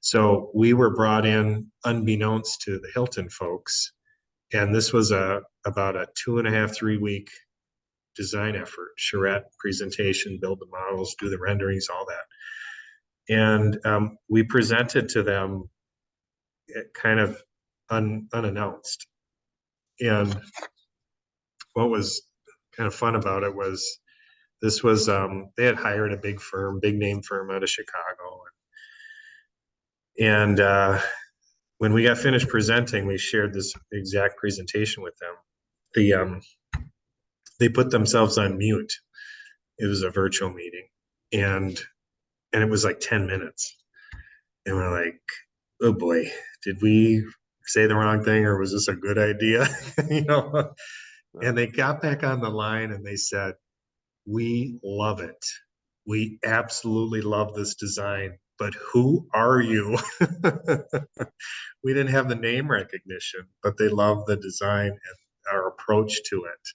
So we were brought in unbeknownst to the Hilton folks. And this was about a 2.5, 3 week design effort, charrette, presentation, build the models, do the renderings, all that. And we presented to them kind of unannounced. And what was kind of fun about it was this was, they had hired a big name firm out of Chicago. And when we got finished presenting, we shared this exact presentation with them. They put themselves on mute. It was a virtual meeting, and it was like 10 minutes. And we're like, oh boy, did we say the wrong thing or was this a good idea? You know? And they got back on the line and they said, we love it. We absolutely love this design, but who are you? We didn't have the name recognition, but they loved the design and our approach to it.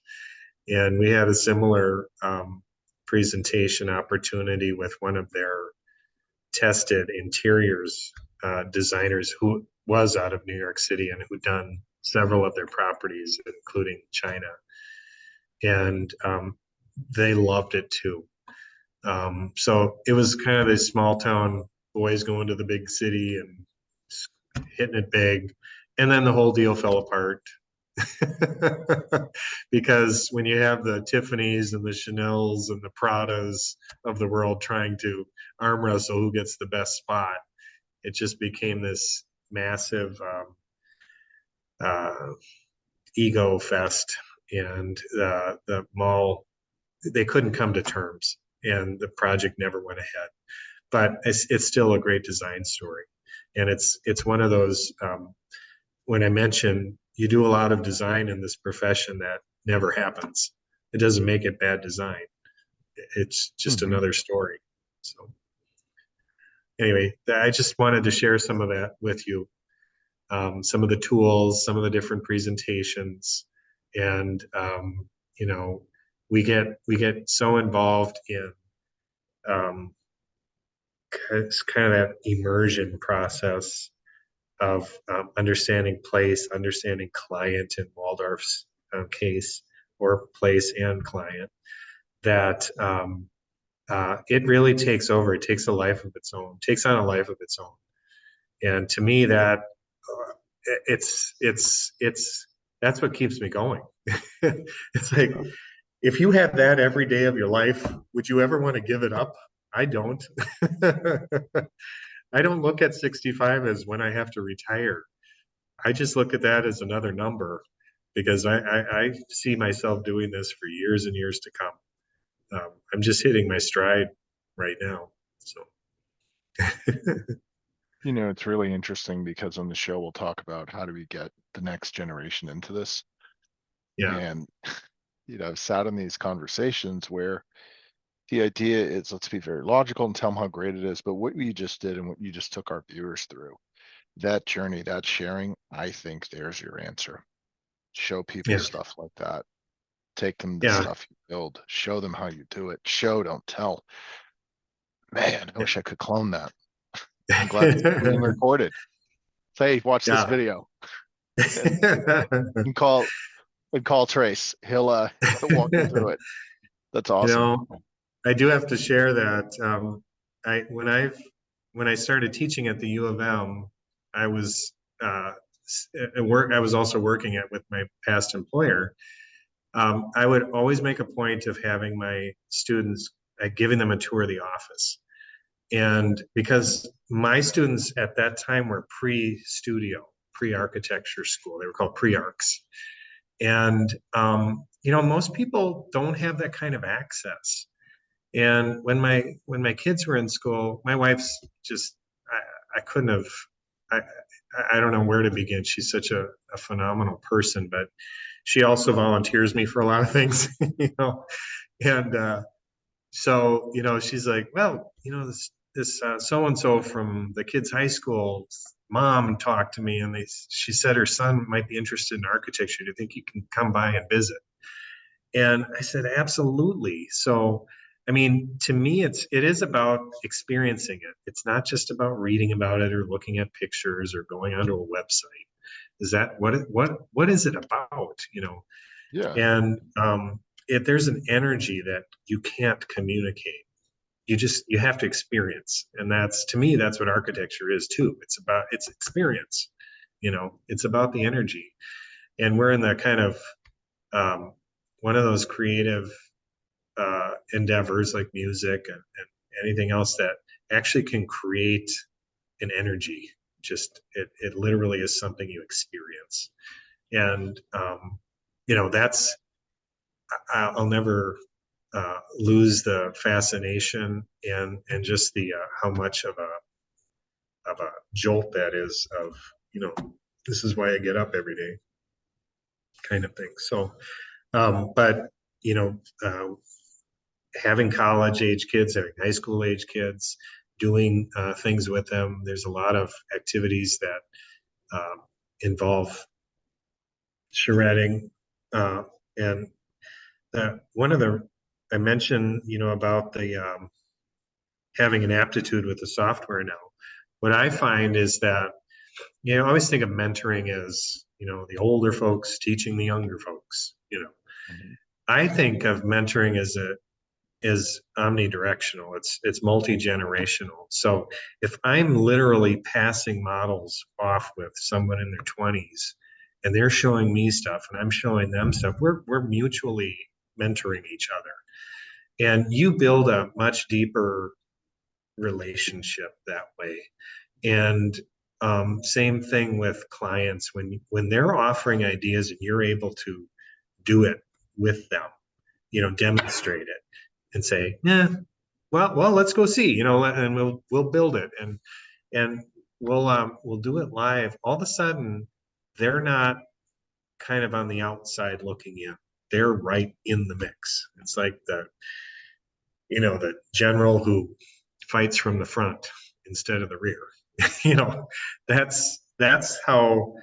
And we had a similar presentation opportunity with one of their tested interiors designers who was out of New York City and who done several of their properties, including China, and they loved it too. So it was kind of this small town boys going to the big city and hitting it big, and then the whole deal fell apart. Because when you have the Tiffany's and the Chanel's and the Pradas of the world trying to arm wrestle who gets the best spot, it just became this massive uh, ego fest, and the mall, they couldn't come to terms, and the project never went ahead. But it's still a great design story, and it's one of those. When I mention you do a lot of design in this profession, that never happens. It doesn't make it bad design. It's just Mhm. another story. So anyway, I just wanted to share some of that with you. Some of the tools, some of the different presentations, and you know, we get so involved in um, it's kind of that immersion process of understanding place, understanding client in Waldorf's case, or place and client, that it really takes over. It takes a life of its own, takes on a life of its own. And to me, that it's that's what keeps me going. It's like, if you had that every day of your life, would you ever want to give it up? I don't. I don't look at 65 as when I have to retire. I just look at that as another number, because I see myself doing this for years and years to come. I'm just hitting my stride right now. So It's really interesting because on the show we'll talk about how do we get the next generation into this. yeah, And I've sat in these conversations where the idea is let's be very logical and tell them how great it is. But what you just did and what you just took our viewers through, that journey, that sharing, I think there's your answer. Show people yeah, stuff like that. Take them the yeah, stuff you build. Show them how you do it. Show, don't tell. Man, I wish I could clone that. I'm glad this is being recorded. Say, watch this yeah. video and, and call Trace. He'll walk you through it. That's You awesome. know, I do have to share that I when I started teaching at the U of M, I was at work. I was also working at with my past employer. I would always make a point of having my students, giving them a tour of the office. And because my students at that time were pre-studio, pre-architecture school, they were called pre-arcs. And, most people don't have that kind of access. And when my kids were in school, my wife's just, I couldn't have, I, I don't know where to begin. She's such a phenomenal person, but she also volunteers me for a lot of things, and so she's like, well, this so and so from the kids high school mom talked to me, and she said her son might be interested in architecture. Do you think you can come by and visit? And I said, absolutely. So I mean, to me, it is about experiencing it. It's not just about reading about it or looking at pictures or going onto a website. Is that what is it about? Yeah. And there's an energy that you can't communicate. You have to experience, and that's, to me, that's what architecture is too. It's experience. It's about the energy, and we're in the kind of um, one of those creative endeavors like music and anything else that actually can create an energy. Just it literally is something you experience, and that's, I'll never lose the fascination and just the how much of a jolt that is of, this is why I get up every day, kind of thing. So but you know having college age kids, having high school age kids, doing things with them, there's a lot of activities that involve charretting, and one of the, I mentioned, about having an aptitude with the software now. What I find is that, I always think of mentoring as, the older folks teaching the younger folks. Mhm. I think of mentoring as is omnidirectional. It's multi-generational. So if I'm literally passing models off with someone in their 20s and they're showing me stuff and I'm showing them stuff, we're mutually mentoring each other. And you build a much deeper relationship that way. And same thing with clients when they're offering ideas and you're able to do it with them, demonstrate it and say, yeah, well, let's go see, and we'll build it and we'll do it live. All of a sudden, they're not kind of on the outside looking in. They're right in the mix. It's like the general who fights from the front instead of the rear. you know, that's how,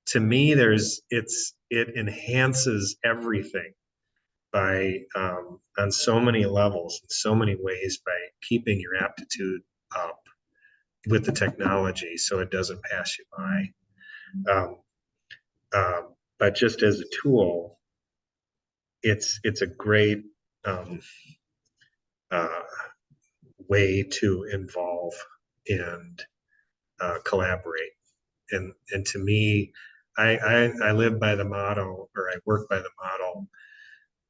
to me, it enhances everything by on so many levels, in so many ways, by keeping your aptitude up with the technology so it doesn't pass you by. Um, but just as a tool, it's a great um, uh, way to involve and collaborate. And to me, I live by the motto, or I work by the motto,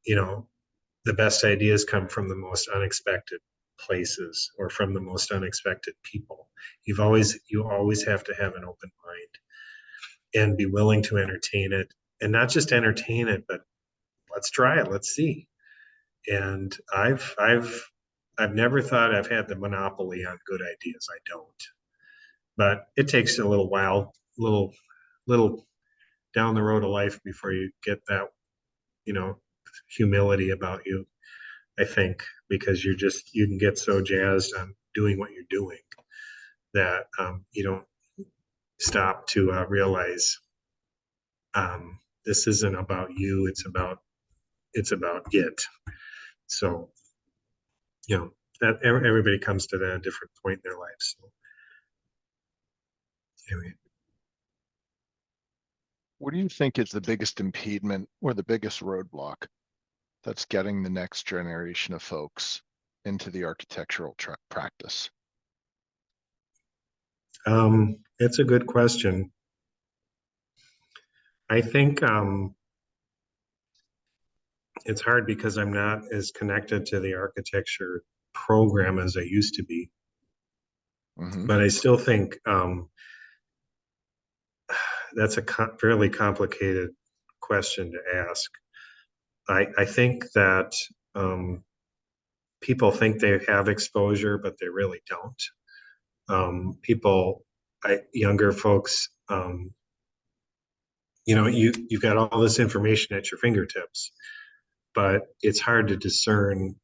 you know, the best ideas come from the most unexpected places or from the most unexpected people. You always have to have an open mind and be willing to entertain it, and not just entertain it, but let's try it, let's see. And I've never thought I've had the monopoly on good ideas. I don't. But it takes a little while, little down the road of life before you get that, you know, humility about you, I think, because you can get so jazzed on doing what you're doing that you don't stop to realize this isn't about you. It's about it. So, that everybody comes to that at a different point in their life. So anyway. What do you think is the biggest impediment or the biggest roadblock that's getting the next generation of folks into the architectural practice? It's a good question. I think it's hard because I'm not as connected to the architecture program as I used to be. Hmm. But I still think that's a fairly complicated question to ask. I think that people think they have exposure, but they really don't. Younger folks, you've got all this information at your fingertips, but it's hard to discern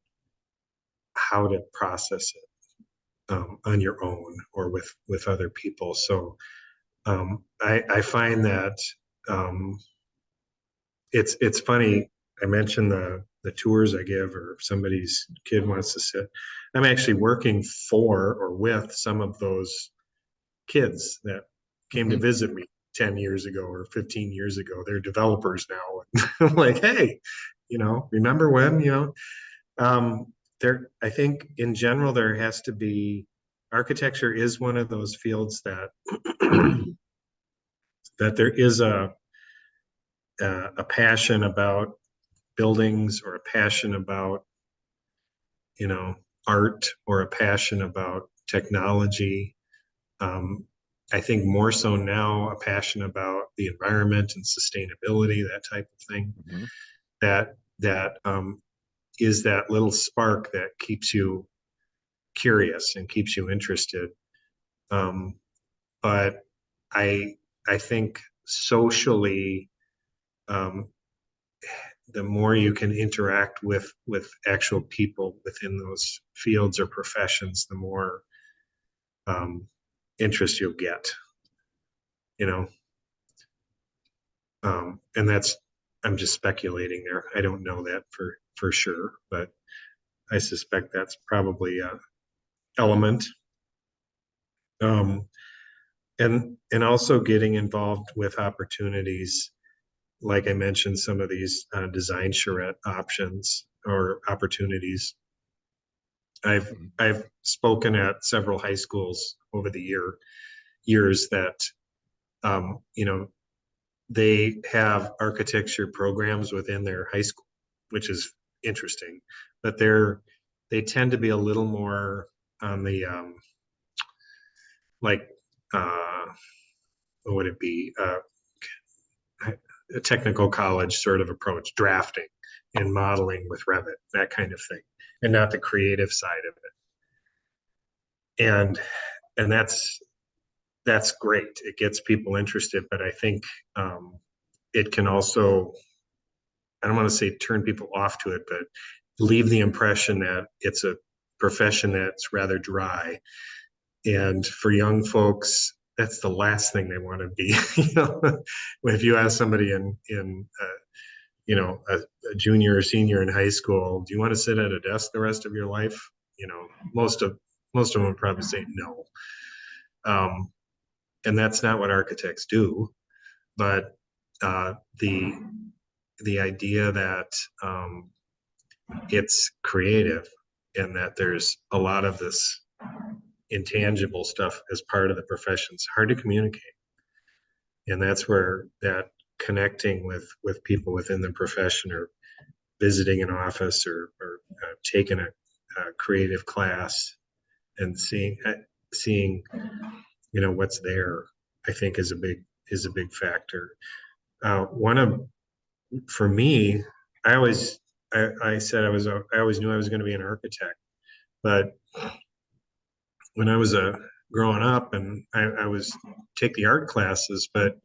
how to process it on your own or with other people. So I find that um, it's funny. I mentioned the tours I give, or if somebody's kid wants to sit. I'm actually working for or with some of those kids that came to Hmm. visit me 10 years ago or 15 years ago. They're developers now. I'm like, hey, remember when, um, I think in general, there has to be, architecture is one of those fields that, that there is a passion about buildings, or a passion about, art, or a passion about technology. Um, I think more so now, a passion about the environment and sustainability, that type of thing. Hmm. That is that little spark that keeps you curious and keeps you interested. Um, but I I think socially, um, the more you can interact with actual people within those fields or professions, the more um, interest you'll get. You know, and I'm just speculating there. I don't know that for sure, but I suspect that's probably element. Um, and also getting involved with opportunities, like I mentioned, some of these design charrette options or opportunities. I've Mhm. I've spoken at several high schools over the years that you know, they have architecture programs within their high school, which is interesting, but they tend to be a little more on the like uh, what would it be, a technical college sort of approach, drafting and modeling with Revit, that kind of thing, and not the creative side of it. And that's great. It gets people interested, but I think it can also, I don't want to say turn people off to it, but leave the impression that it's a profession that's rather dry. And for young folks, that's the last thing they want to be. You know, if you ask somebody in you know, a junior or senior in high school, do you want to sit at a desk the rest of your life? You know, most of them would probably say no. Um, and that's not what architects do. But uh, the the idea that it's creative and that there's a lot of this intangible stuff as part of the profession is hard to communicate, and that's where that connecting with people within the profession, or visiting an office, or taking a creative class and seeing you know what's there, I think is a big factor. One of For me, I always I said I always knew I was going to be an architect, but when I was growing up, and I was take the art classes, but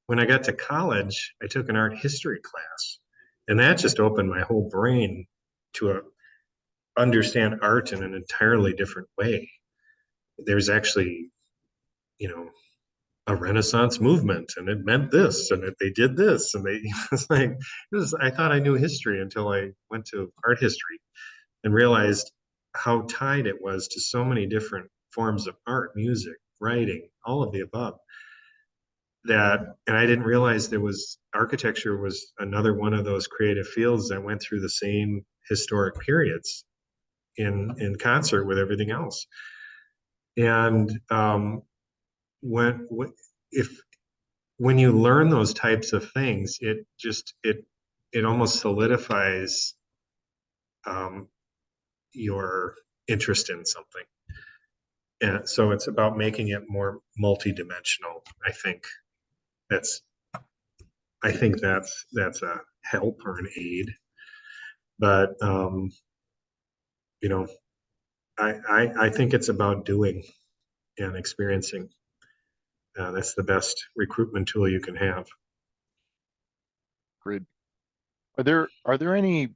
when I got to college, I took an art history class, and that just opened my whole brain to understand art in an entirely different way. There's actually, you know, a Renaissance movement, and it meant this, and they did this, and they it's like I thought I knew history until I went to art history and realized how tied it was to so many different forms of art, music, writing, all of the above. That, and I didn't realize there was architecture was another one of those creative fields that went through the same historic periods in concert with everything else. And when if when you learn those types of things, it almost solidifies um, your interest in something. And so it's about making it more multidimensional. That's I think that's a help or an aid. But you know, I think it's about doing and experiencing. That's the best recruitment tool you can have. Agreed. Are there any,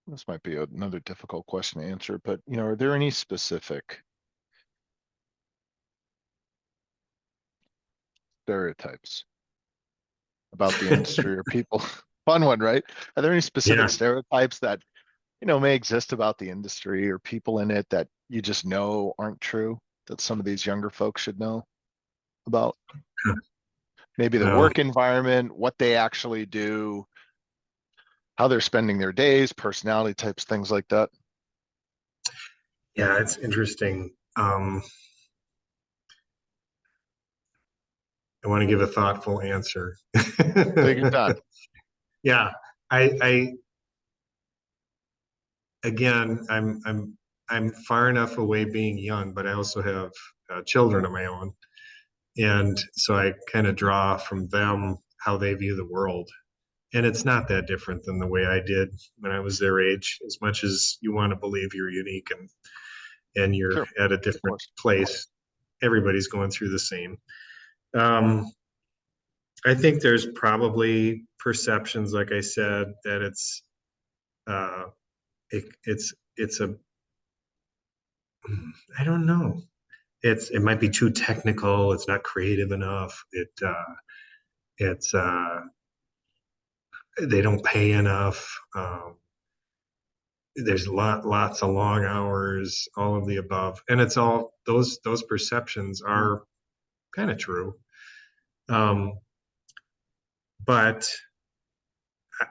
this might be another difficult question to answer, but are there any specific stereotypes about the industry or people? Fun one, right? Are there any specific Yeah. stereotypes that, may exist about the industry or people in it that you just know aren't true, that some of these younger folks should know about? Maybe the Oh, work environment, what they actually do, how they're spending their days, personality types, things like that. yeah, it's interesting. I want to give a thoughtful answer. Take your time. Yeah, I again, I'm far enough away being young, but I also have children of my own, and so I kind of draw from them how they view the world. And it's not that different than the way I did when I was their age. As much as you want to believe you're unique and you're Sure, at a of different course. place, everybody's going through the same. Um, I think there's probably perceptions, like I said, that uh, it's a I don't know. It might be too technical. It's not creative enough. It's they don't pay enough. there's lots of long hours, all of the above, and it's all those perceptions are kind of true. Um, but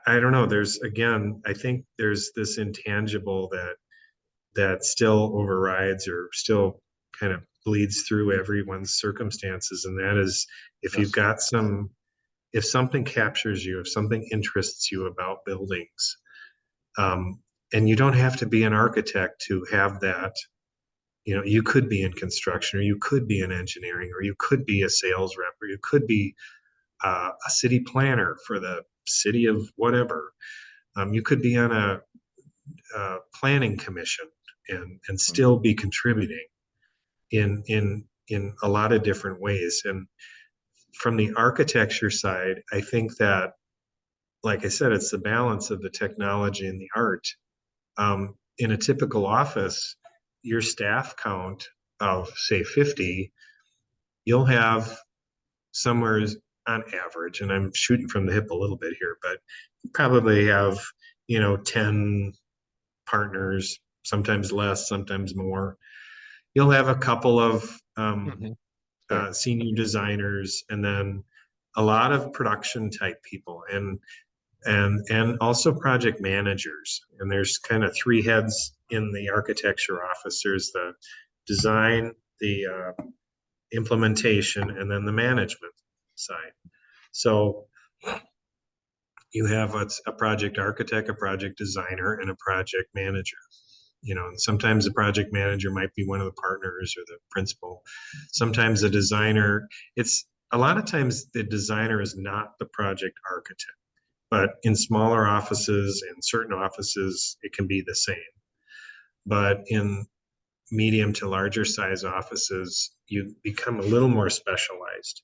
I don't know. There's again, I think there's this intangible that still overrides or still kind of bleeds through everyone's circumstances, and that is if you've Yes. got if something captures you, if something interests you about buildings, um, and you don't have to be an architect to have that. You know, you could be in construction, or you could be in engineering, or you could be a sales rep, or you could be a city planner for the city of whatever. You could be on a planning commission and Mhm. still be contributing in a lot of different ways. And from the architecture side, I think that, like I said, it's the balance of the technology and the art. In a typical office, your staff count of say 50, you'll have somewhere on average, and I'm shooting from the hip a little bit here, but you probably have, 10 partners, sometimes less, sometimes more. You'll have a couple of Mhm. Sure. senior designers, and then a lot of production type people, and also project managers. And there's kind of three heads in the architecture office. There's the design, the implementation, and then the management side. So you have a project architect, a project designer, and a project manager. And sometimes the project manager might be one of the partners or the principal. Sometimes the designer, it's a lot of times the designer is not the project architect, but in smaller offices and certain offices, it can be the same. But in medium to larger size offices, you become a little more specialized.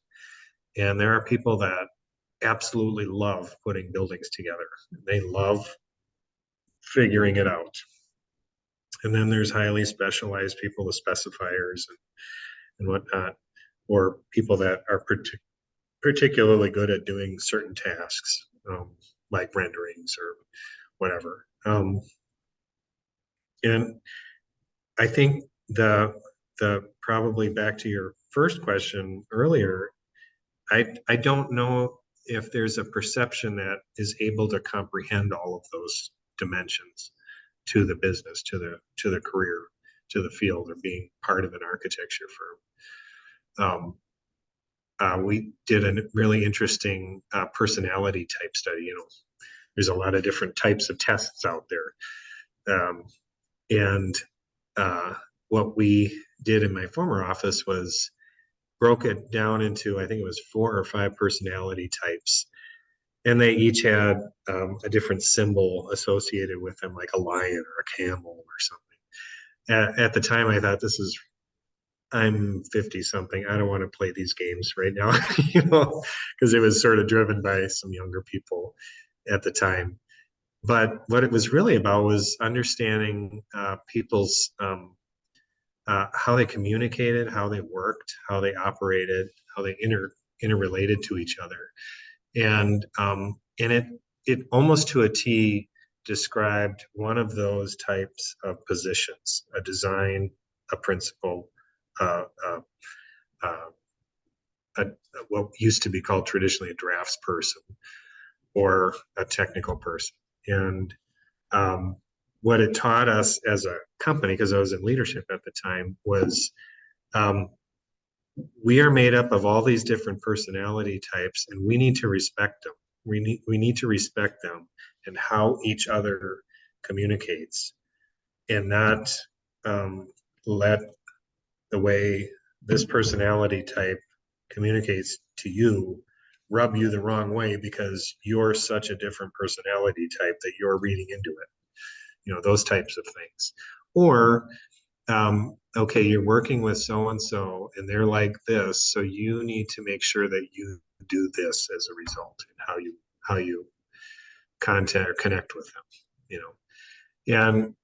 And there are people that absolutely love putting buildings together. They love figuring it out. And then there's highly specialized people, the specifiers and whatnot, or people that are particularly good at doing certain tasks, like renderings or whatever. And I think the probably back to your first question earlier, I don't know if there's a perception that is able to comprehend all of those dimensions to the business, to the career, to the field, or being part of an architecture firm. We did a really interesting personality type study. There's a lot of different types of tests out there, and uh, what we did in my former office was broke it down into, I think it was 4 or 5 personality types, and they each had a different symbol associated with them, like a lion or a camel or something. At the time, I thought, I'm 50 something. I don't want to play these games right now, because it was sort of driven by some younger people at the time. But what it was really about was understanding people's how they communicated, how they worked, how they operated, how they interrelated to each other, and it almost to a T described one of those types of positions: a design, a principal, uh, uh, uh, a, what used to be called traditionally a drafts person, or a technical person. And um, what it taught us as a company, because I was in leadership at the time, was um, we are made up of all these different personality types, and we need to respect them. We need to respect them and how each other communicates, and not let the way this personality type communicates to you rub you the wrong way because you're such a different personality type that you're reading into it. Those types of things. Or okay, you're working with so and so, and they're like this, so you need to make sure that you do this as a result, and how you contact or connect with them. You and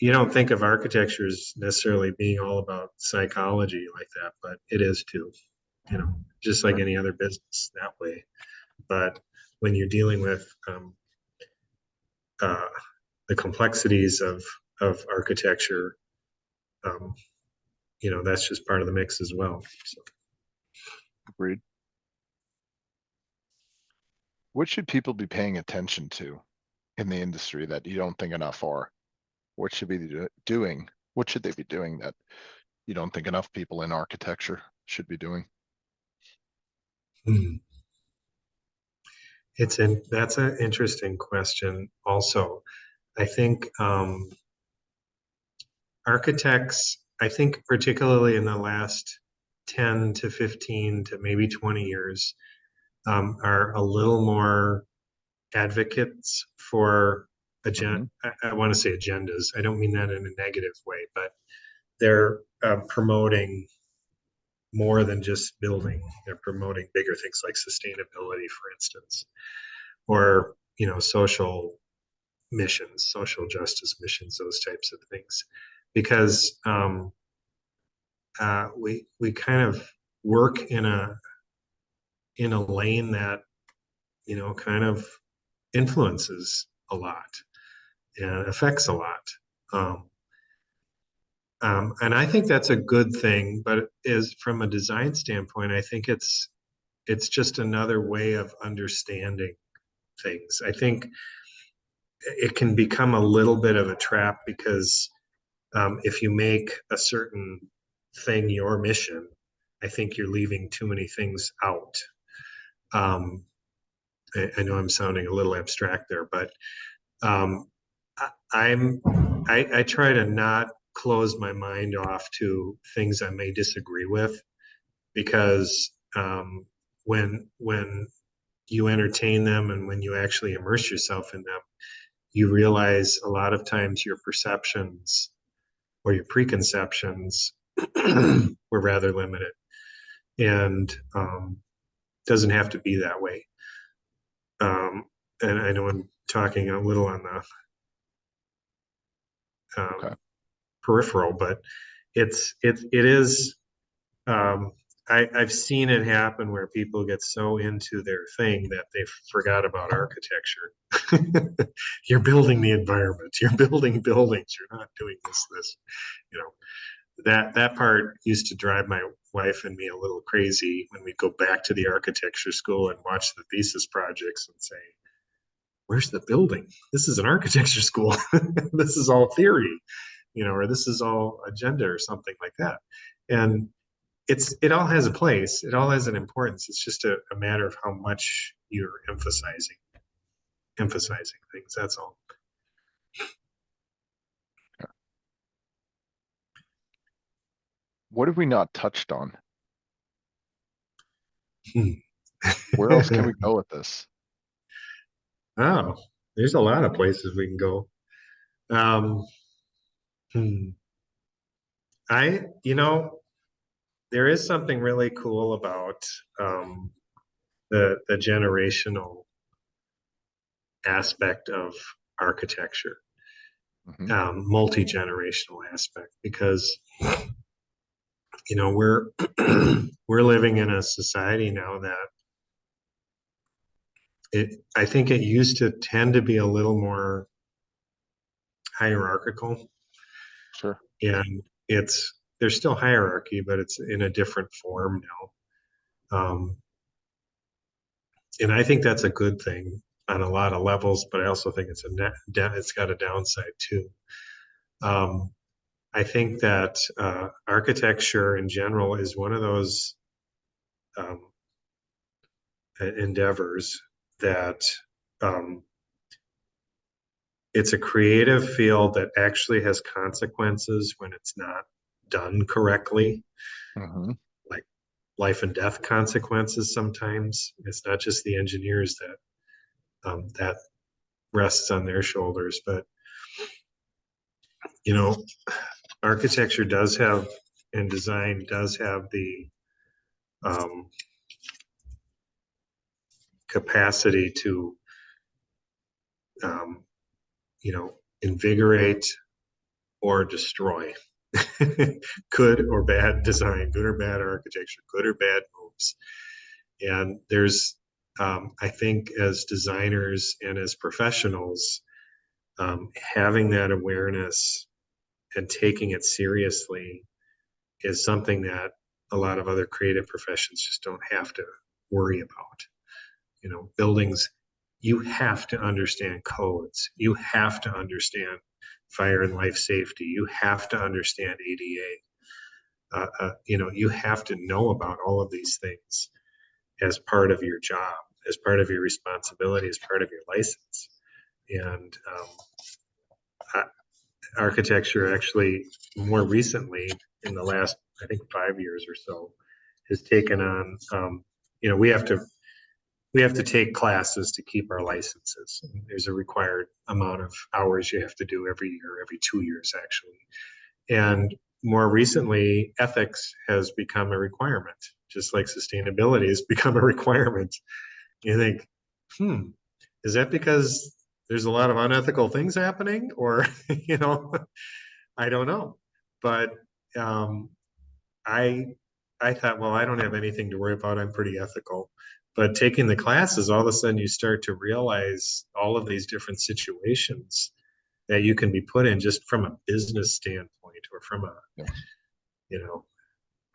you don't think of architecture as necessarily being all about psychology like that, but it is too. Just like Sure. any other business that way. But when you're dealing with uh, the complexities of architecture, um, that's just part of the mix as well. So. Agreed. What should people be paying attention to in the industry that you don't think enough are? What should be doing? What should they be doing that you don't think enough people in architecture should be doing? Hmm. That's an interesting question. Also, I think architects, I think particularly in the last 10 to 15 to maybe 20 years, are a little more advocates for Hmm. I want to say agendas. I don't mean that in a negative way, but they're promoting more than just building. They're promoting bigger things like sustainability, for instance, or social missions, social justice missions, those types of things, because we kind of work in a lane that kind of influences a lot and affects a lot. Um, and I think that's a good thing, but is from a design standpoint, I think it's just another way of understanding things. I think it can become a little bit of a trap because if you make a certain thing your mission, I think you're leaving too many things out. Um, I know I'm sounding a little abstract there, but um, I try to not close my mind off to things I may disagree with because when you entertain them and when you actually immerse yourself in them, you realize a lot of times your perceptions or your preconceptions were rather limited, and doesn't have to be that way. Um, and I know I'm talking a little on the Okay. peripheral, but it is. Um, I've seen it happen where people get so into their thing that they forgot about architecture. You're building the environment. You're building buildings. You're not doing this. You know that part used to drive my wife and me a little crazy when we go back to the architecture school and watch the thesis projects and say, "Where's the building? This is an architecture school. This is all theory." Or this is all agenda or something like that. And it all has a place. It all has an importance. It's just a matter of how much you're emphasizing things. That's all. What have we not touched on? Hmm. Where else can we go with this? Oh, there's a lot of places we can go. Um, hmm. There is something really cool about um, the generational aspect of architecture, Hmm. multi-generational aspect, because we're we're living in a society now that I think it used to tend to be a little more hierarchical, Sure. and there's still hierarchy, but it's in a different form now. And I think that's a good thing on a lot of levels, but I also think it's got a downside too. Um, I think that architecture in general is one of those um, endeavors that um, it's a creative field that actually has consequences when it's not done correctly, Hmm. like life and death consequences sometimes. It's not just the engineers that rests on their shoulders, but you know, architecture does have and design does have the um, capacity to um, invigorate or destroy. Good or bad design, good or bad architecture, good or bad moves. And I think as designers and as professionals, Having that awareness and taking it seriously is something that a lot of other creative professions just don't have to worry about. Buildings, you have to understand codes. You have to understand fire and life safety. You have to understand ADA. You have to know about all of these things as part of your job, as part of your responsibility, as part of your license. And architecture actually more recently in the last, I think, 5 years or so has taken on, we have to take classes to keep our licenses. There's a required amount of hours you have to do every year, every 2 years actually. And more recently, ethics has become a requirement, just like sustainability has become a requirement. You think, is that because there's a lot of unethical things happening? Or, I don't know. But I thought, well, I don't have anything to worry about. I'm pretty ethical. But taking the classes, all of a sudden you start to realize all of these different situations that you can be put in just from a business standpoint or from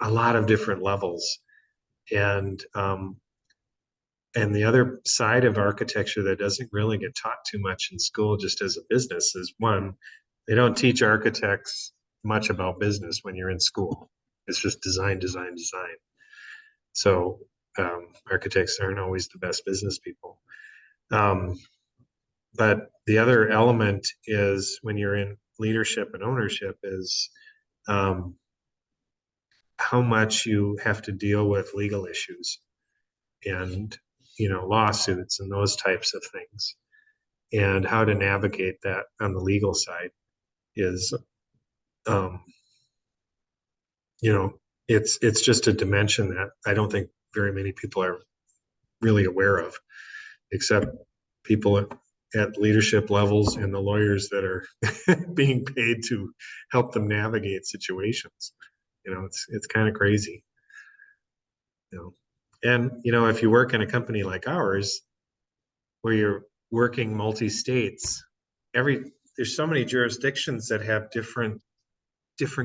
a lot of different levels. And the other side of architecture that doesn't really get taught too much in school, just as a business, is one, they don't teach architects much about business when you're in school. It's just design, design, design. So architects aren't always the best business people. But the other element is when you're in leadership and ownership is how much you have to deal with legal issues and lawsuits and those types of things, and how to navigate that on the legal side is it's just a dimension that I don't think very many people are really aware of, except people at leadership levels and the lawyers that are being paid to help them navigate situations. It's kind of crazy. And if you work in a company like ours where you're working multi-states, there's so many jurisdictions that have different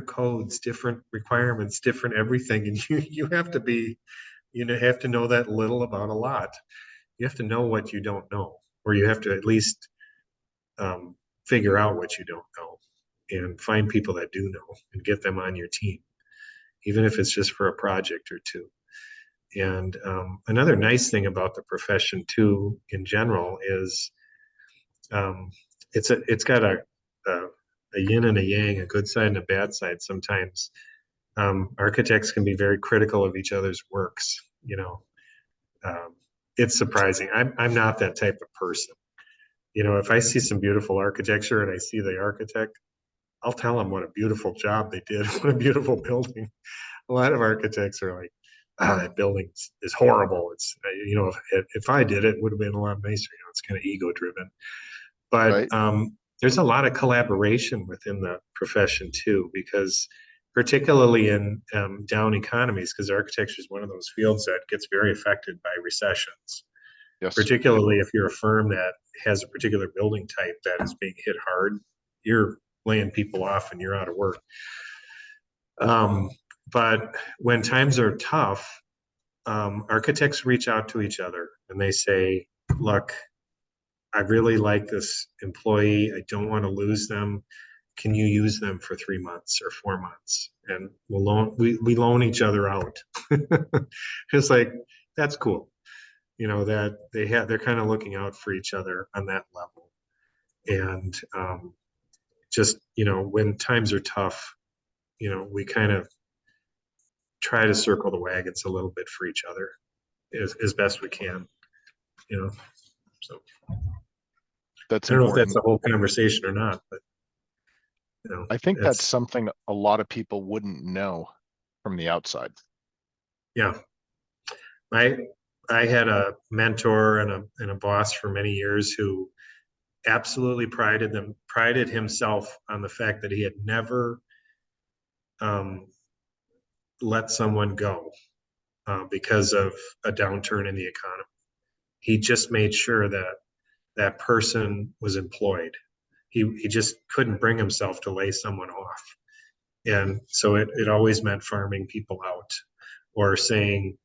codes, different requirements, different everything, and you have to know that little about a lot. You have to know what you don't know, or you have to at least figure out what you don't know and find people that do know and get them on your team, even if it's just for a project or two. And another nice thing about the profession too, in general, is it's got a yin and a yang, a good side and a bad side. Sometimes architects can be very critical of each other's works. It's surprising. I'm not that type of person. If I see some beautiful architecture and I see the architect, I'll tell them what a beautiful job they did, what a beautiful building. A lot of architects are like, that building is horrible. It's, if I did it, it would have been a lot nicer. It's kind of ego driven. But Right. there's a lot of collaboration within the profession too, because particularly in down economies, because architecture is one of those fields that gets very affected by recessions, Yes. particularly if you're a firm that has a particular building type that is being hit hard, you're laying people off and you're out of work. But when times are tough, architects reach out to each other and they say, look, I really like this employee. I don't want to lose them. Can you use them for 3 months or 4 months? And we loan each other out. It's like, that's cool. That they're kind of looking out for each other on that level. And just, when times are tough, we kind of try to circle the wagons a little bit for each other as best we can, so That's I don't know if that's important. a whole conversation or not, but I think that's it's, something a lot of people wouldn't know from the outside. yeah. I I had a mentor and a boss for many years who absolutely prided himself on the fact that he had never um, let someone go because of a downturn in the economy. He just made sure that that person was employed. he just couldn't bring himself to lay someone off. And so it always meant farming people out or saying,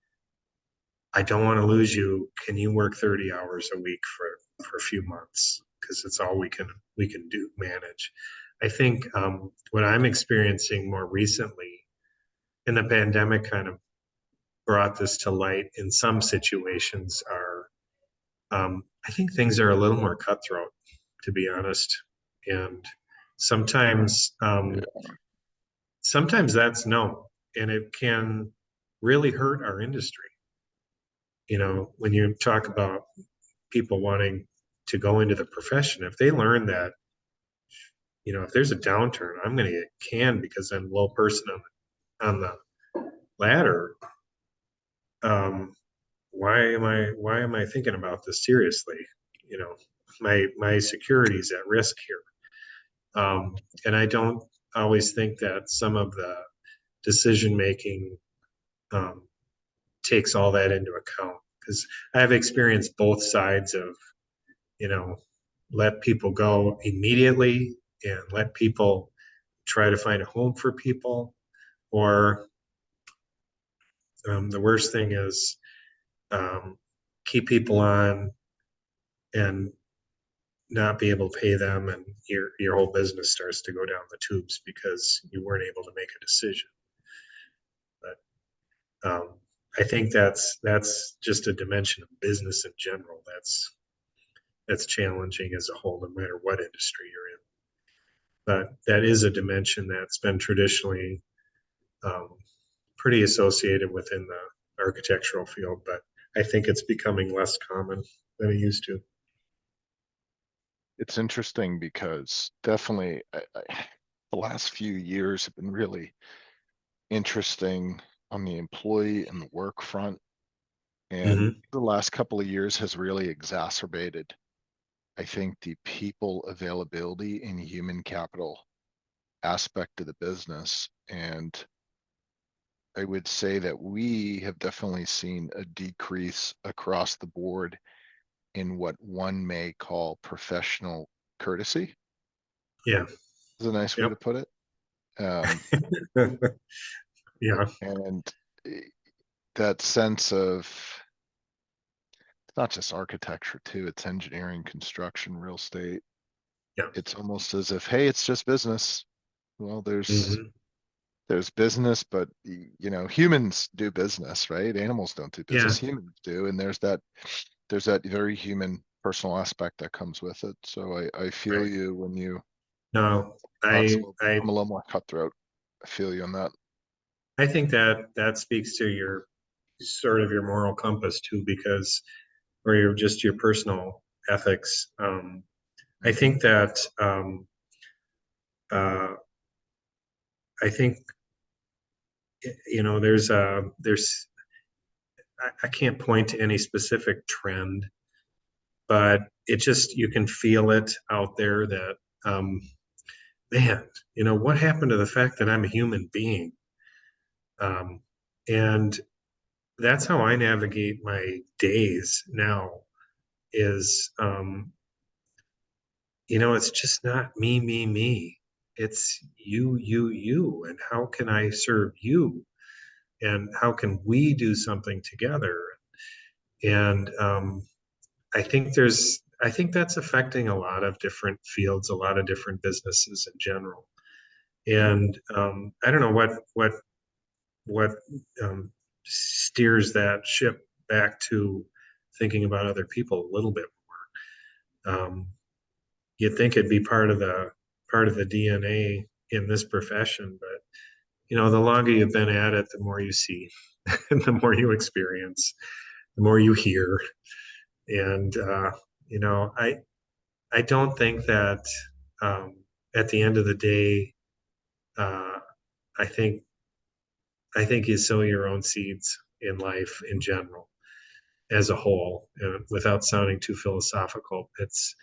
I don't want to lose you. Can you work 30 hours a week for a few months? Because it's all we can do manage. I think what I'm experiencing more recently, and the pandemic kind of brought this to light in some situations, are I think things are a little more cutthroat, to be honest. And sometimes sometimes that's no, and it can really hurt our industry. When you talk about people wanting to go into the profession, if they learn that, if there's a downturn, I'm going to get canned because I'm a low person on the ladder. Um, why am I thinking about this seriously? You know, my security is at risk here. And I don't always think that some of the decision making um, takes all that into account, because I've experienced both sides of, you know, let people go immediately and let people try to find a home for people. Or the worst thing is um, keep people on and not be able to pay them, and your whole business starts to go down the tubes because you weren't able to make a decision. But I think that's just a dimension of business in general. That's challenging as a whole, no matter what industry you're in. But that is a dimension that's been traditionally um, pretty associated within the architectural field, but I think it's becoming less common than it used to. It's interesting because definitely the last few years have been really interesting on the employee and the work front. And Mm-hmm. the last couple of years has really exacerbated, I think, the people availability and human capital aspect of the business. And I would say that we have definitely seen a decrease across the board in what one may call professional courtesy. Yeah. Is a nice way Yep. to put it. Um, Yeah. and eh, that sense of it's not just architecture too, it's engineering, construction, real estate. Yeah. It's almost as if, hey, it's just business. Well, Mm-hmm. there's business, but humans do business, right? Animals don't do Yeah. business, humans do. And there's that very human personal aspect that comes with it. So I feel Right. you when you No, talks a I little, I become a little more cutthroat. I feel you on that. I think that speaks to your sort of your moral compass too, because or your personal ethics. I Mhm. think that uh, I think there's I can't point to any specific trend, but it just you can feel it out there that um, man, what happened to the fact that I'm a human being? Um, and that's how I navigate my days now. Is it's just not me, me, me. It's you, you, you, and how can I serve you? And how can we do something together? And I think that's affecting a lot of different fields, a lot of different businesses in general. And I don't know what um, steers that ship back to thinking about other people a little bit more. You'd think it'd be part of the DNA in this profession, but the longer you've been at it, the more you see, and the more you experience, the more you hear, and I don't think that um, at the end of the day, uh, I think you sow your own seeds in life in general as a whole, without sounding too philosophical. It's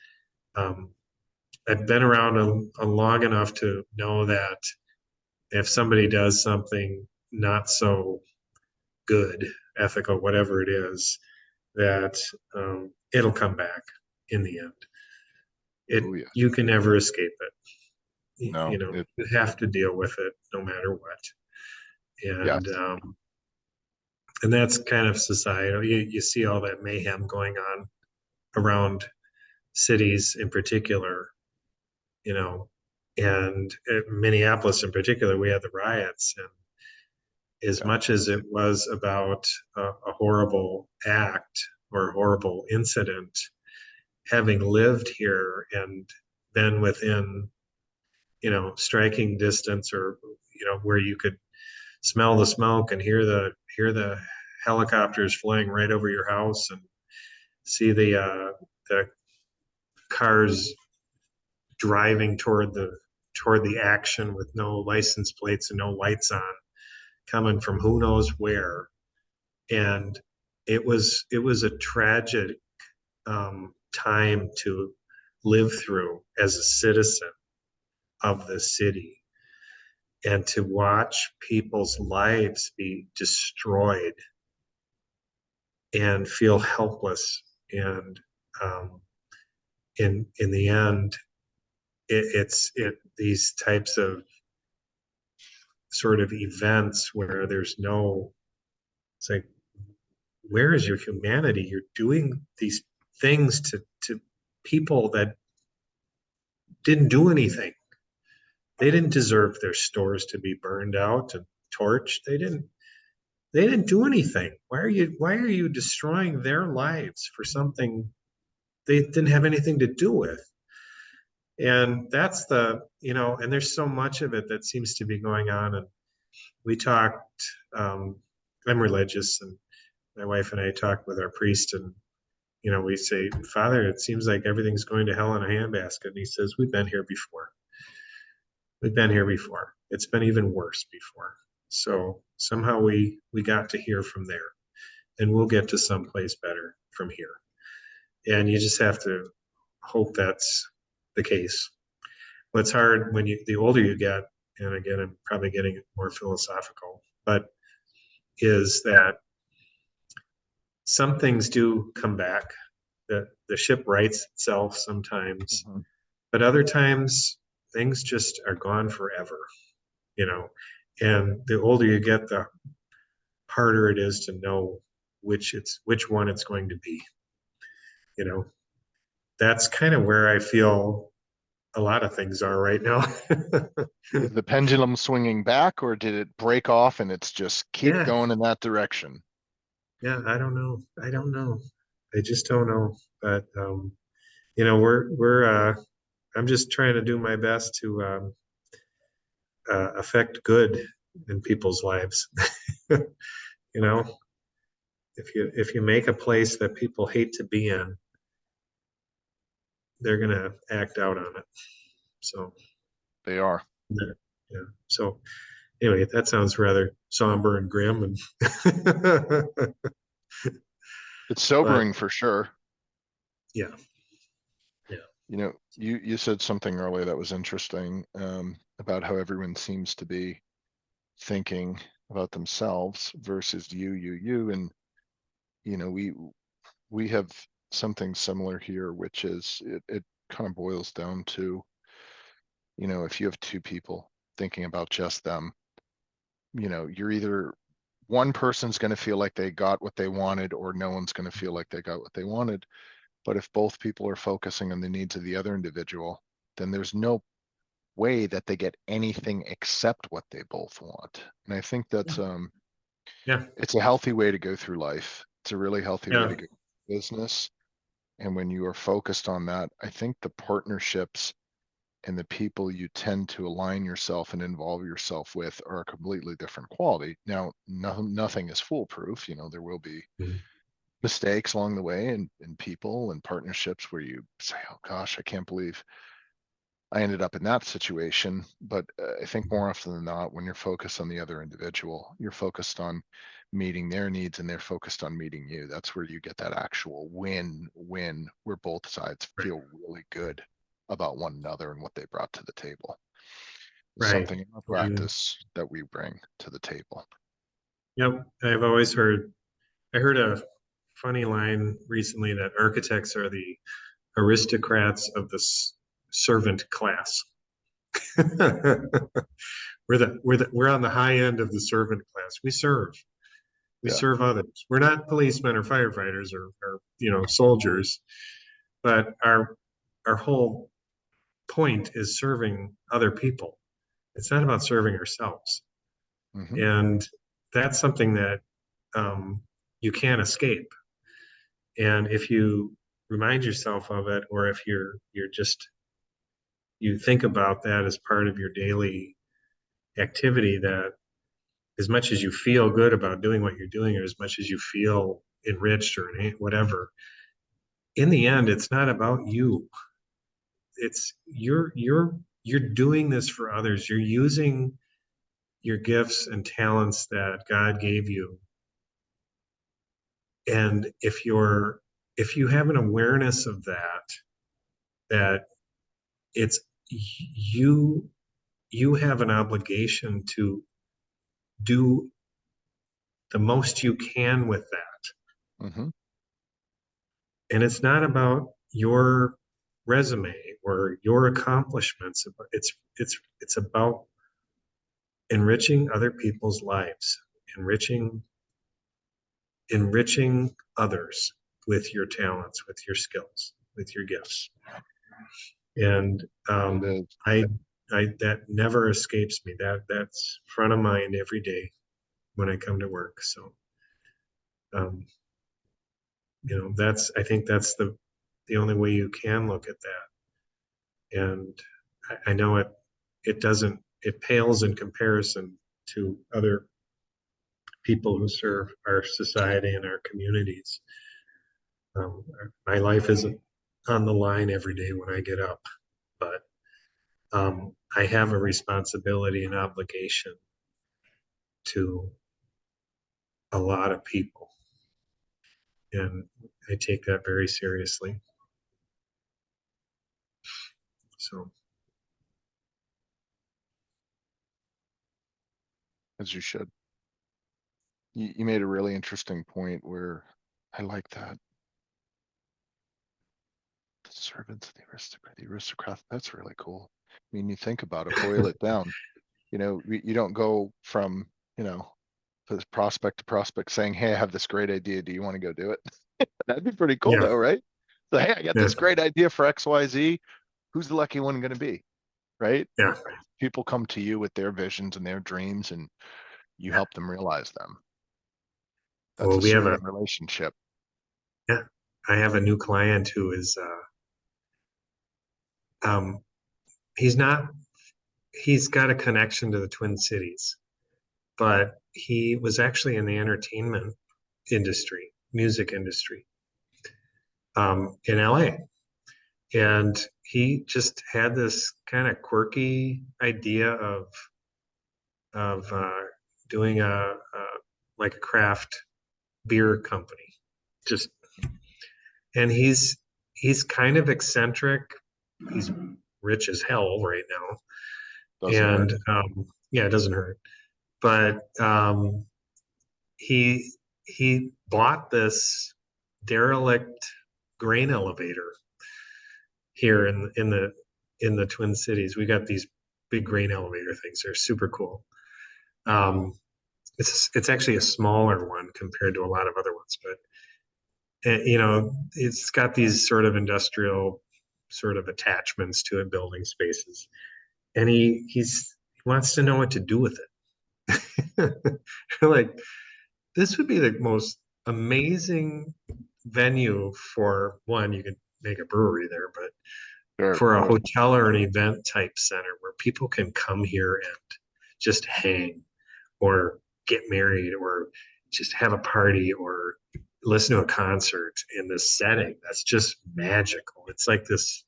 um, I've been around a long enough to know that if somebody does something not so good, ethical, whatever it is, that it'll come back in the end. Oh yeah. you can never escape it. No, You have to deal with it no matter what. yes. And that's kind of societal. You see all that mayhem going on around cities in particular, you know, and Minneapolis in particular, we had the riots. And as Yeah. much as it was about a horrible act or a horrible incident, having lived here and been within, striking distance, or, where you could smell the smoke and hear the helicopters flying right over your house, and see the cars driving toward the action with no license plates and no lights on, coming from who knows where. And it was a tragic time to live through as a citizen of the city, and to watch people's lives be destroyed and feel helpless. And um, in the end, these types of sort of events where it's like, where is your humanity? You're doing these things to people that didn't do anything. They didn't deserve their stores to be burned out and torched. They didn't do anything. Why are you destroying their lives for something they didn't have anything to do with? And that's and there's so much of it that seems to be going on. And we talked, I'm religious, and my wife and I talked with our priest, and, we say, Father, it seems like everything's going to hell in a handbasket. And he says, we've been here before. We've been here before. It's been even worse before. So somehow we got to hear from there, and we'll get to someplace better from here. And you just have to hope that's the case. What's hard the older you get, and again, I'm probably getting more philosophical, but is that some things do come back. The ship rights itself sometimes, Mhm. but other times things just are gone forever, you know. And the older you get, the harder it is to know which one it's going to be. You know, that's kind of where I feel a lot of things are right now. Is the pendulum swinging back, or did it break off and it's just keep Yeah, going in that direction? yeah, I don't know. I don't know. I just don't know. But we're I'm just trying to do my best to affect good in people's lives. You know, if you make a place that people hate to be in, they're gonna act out on it. So They are. yeah. Yeah. So anyway, that sounds rather somber and grim, and It's but sobering for sure. yeah, yeah, You said something earlier that was interesting, about how everyone seems to be thinking about themselves versus you, and you know, we have something similar here, which is it kind of boils down to, if you have two people thinking about just them, you're either one person's going to feel like they got what they wanted, or no one's going to feel like they got what they wanted. But if both people are focusing on the needs of the other individual, then there's no way that they get anything except what they both want. And I think yeah, that's yeah, it's a healthy way to go through life. It's a really healthy way yeah. to go through business. And when you are focused on that, I think the partnerships and the people you tend to align yourself and involve yourself with are a completely different quality. Now, nothing is foolproof. There will be Mhm. mistakes along the way, and people and partnerships where you say, oh gosh, I can't believe I ended up in that situation. But I think more often than not, when you're focused on the other individual, you're focused on meeting their needs and they're focused on meeting you. That's where you get that actual win-win, where both sides Right, feel really good about one another and what they brought to the table. It's right. something in our And practice that we bring to the table. yep, I heard a funny line recently that architects are the aristocrats of servant class. We're on the high end of the servant class. We serve. We Yeah. serve others. We're not policemen or firefighters or soldiers, but our whole point is serving other people. It's not about serving ourselves, Hmm. and that's something that you can't escape. And if you remind yourself of it, or if you're just you think about that as part of your daily activity, that as much as you feel good about doing what you're doing, or as much as you feel enriched or whatever, in the end, it's not about you. It's you're doing this for others. You're using your gifts and talents that God gave you. And if you have an awareness of that it's you you have an obligation to do the most you can with that. Hmm. And it's not about your resume or your accomplishments. It's about enriching other people's lives, enriching enriching others with your talents, with your skills, with your gifts. And It is. I that never escapes me. That's front of mind every day when I come to work. So um, I think that's the only way you can look at that. And I know it pales in comparison to other people who serve our society and our communities. My life isn't on the line every day when I get up, but I have a responsibility and obligation to a lot of people, and I take that very seriously. So, As you should. You made a really interesting point where I like that. The servants of the aristocrat. That's really cool. I mean, you think about it, boil it down. You don't go from, this prospect to prospect saying, "Hey, I have this great idea. Do you want to go do it?" That'd be pretty cool yeah, though, right? So, hey, I got yeah, this great idea for XYZ. Who's the lucky one going to be? Right? yeah. People come to you with their visions and their dreams, and you help them realize them. That's Well, a we have servant relationship. yeah, I have a new client who is, um, he's not, he's got a connection to the Twin Cities, but he was actually in the entertainment industry, music industry, in LA. And he just had this kind of quirky idea of doing like a craft beer company. Just and he's kind of eccentric. He's rich as hell right now, Doesn't hurt. and yeah, it doesn't hurt. But he he bought this derelict grain elevator here in the Twin Cities. We got these big grain elevator things. They're super cool. Um, it's actually a smaller one compared to a lot of other ones, but it's got these sort of industrial sort of attachments to it, building spaces, and he wants to know what to do with it. Like, this would be the most amazing venue for one. You could make a brewery there, but Sure. for a hotel or an event type center where people can come here and just hang or get married or just have a party or listen to a concert in this setting that's just magical. It's like this,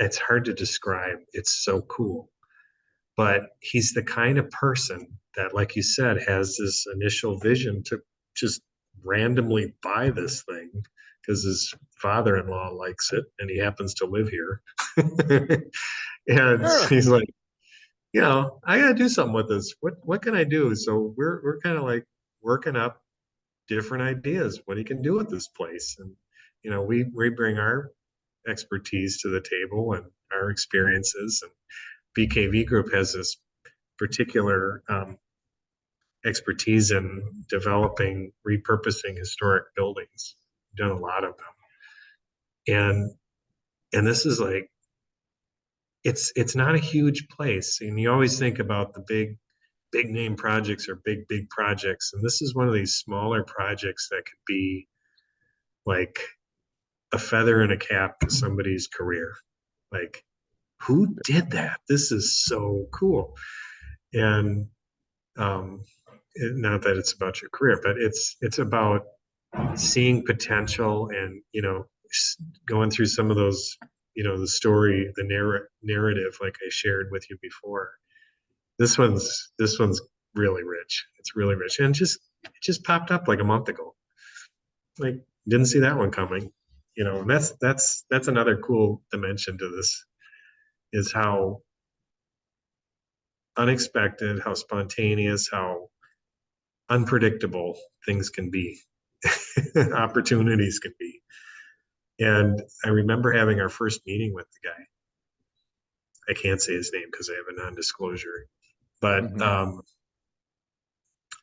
it's hard to describe. It's so cool. But he's the kind of person that, like you said, has this initial vision to just randomly buy this thing because his father-in-law likes it and he happens to live here. And Sure. he's like, I gotta do something with this. What can I do? So we're kind of like working up different ideas what he can do with this place. And we bring expertise to the table and our experiences. And BKV Group has this particular expertise in developing, repurposing historic buildings. We've done a lot of them, and this is like it's not a huge place, and you always think about the big name projects or big projects, and this is one of these smaller projects that could be like a feather in a cap to somebody's career. Like, who did that? This is so cool. And not that it's about your career, but it's about seeing potential and going through some of those, the story, the narrative, like I shared with you before. This one's really rich. It's really rich, and it just popped up like a month ago. Like, didn't see that one coming. And that's another cool dimension to this, is how unexpected, how spontaneous, how unpredictable things can be, opportunities can be. And I remember having our first meeting with the guy. I can't say his name because I have a non-disclosure, but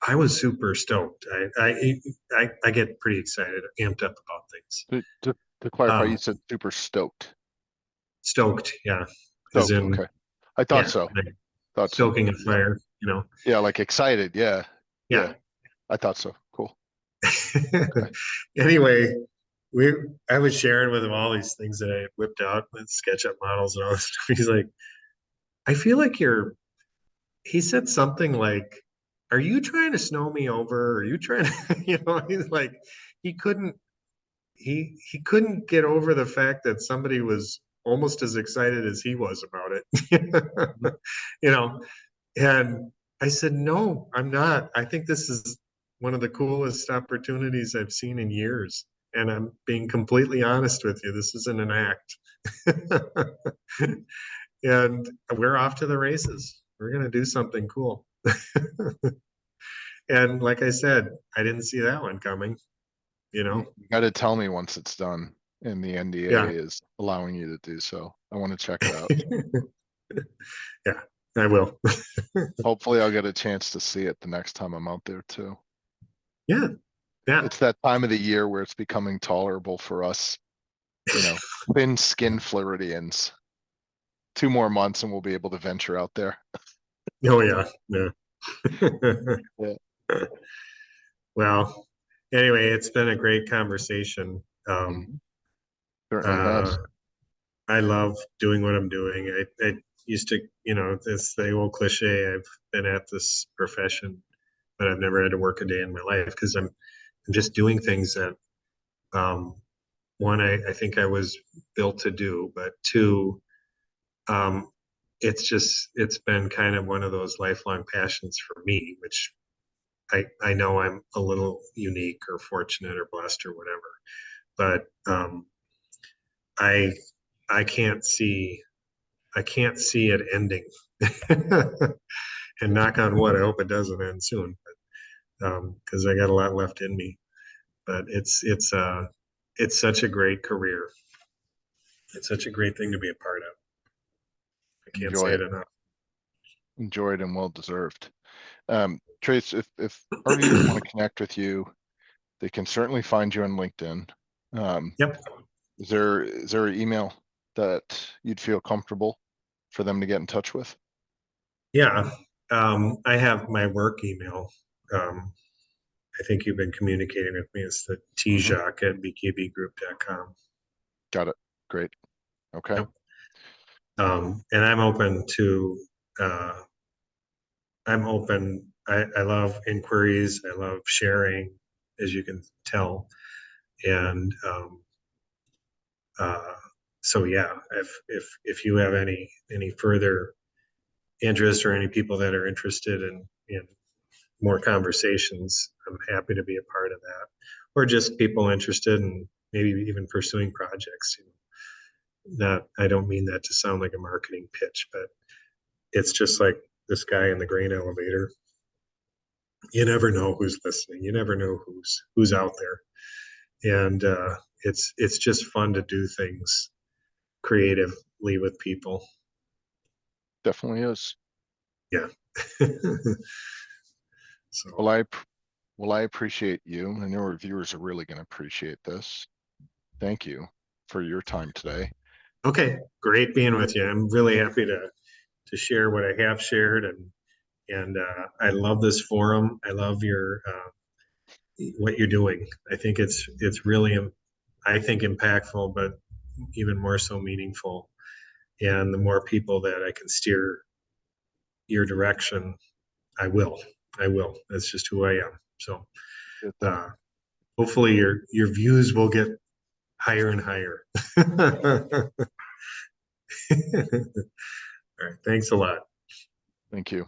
I was super stoked. I get pretty excited, amped up about things. To clarify, you said super stoked. Stoked, yeah, as Stoked, in, okay. I thought so. like Thought so. stoking a fire, Yeah, like excited. Yeah. Yeah. I thought so. Cool. Anyway, I was sharing with him all these things that I had whipped out with SketchUp models and all this stuff. He's like, I feel like he said something like, are you trying to snow me over? Are you trying to, he's like, he couldn't, he couldn't get over the fact that somebody was almost as excited as he was about it. And I said, no, I'm not. I think this is one of the coolest opportunities I've seen in years. And I'm being completely honest with you. This isn't an act. And we're off to the races. We're going to do something cool. And like I said, I didn't see that one coming. You got to tell me once it's done and the NDA Yeah. is allowing you to do so. I want to check it out. Yeah, I will. Hopefully I'll get a chance to see it the next time I'm out there too. Yeah. Yeah. It's that time of the year where it's becoming tolerable for us, thin skin Floridians. 2 more months and we'll be able to venture out there. Oh yeah. Yeah. Yeah. Well, anyway, it's been a great conversation. Certainly has. I love doing what I'm doing. I used to, it's the old cliche. I've been at this profession, but I've never had to work a day in my life because I'm just doing things that, one, I think I was built to do, but two, it's been kind of one of those lifelong passions for me, which I know I'm a little unique or fortunate or blessed or whatever, but I I can't see it ending. And knock on wood, I hope it doesn't end soon, because I got a lot left in me. But it's such a great career. It's such a great thing to be a part of. I can't Enjoy say it. it enough. Enjoy it and well deserved. Trace, if our viewers want to connect with you, they can certainly find you on LinkedIn. Yep. Is there an email that you'd feel comfortable for them to get in touch with? Yeah. I have my work email. I think you've been communicating with me. It's the Jacques at bkvgroup.com. Got it. Great. Okay. Yep. And I'm open to, I love inquiries. I love sharing, as you can tell. And so, yeah, if you have any further interest or any people that are interested in more conversations, I'm happy to be a part of that. Or just people interested in maybe even pursuing projects. That I don't mean that to sound like a marketing pitch, but it's just like this guy in the grain elevator. You never know who's listening. You never know who's out there, and it's just fun to do things creatively with people. Definitely is. Yeah. So, Well, I appreciate you, and your viewers are really going to appreciate this. Thank you for your time today. okay, great being with you. I'm really happy to share what I have shared, and I love this forum. I love your what you're doing. I think it's really, I think, impactful, but even more so meaningful. And the more people that I can steer your direction, I will. I will. That's just who I am. So Get that. hopefully your views will get higher and higher. All right. Thanks a lot. Thank you.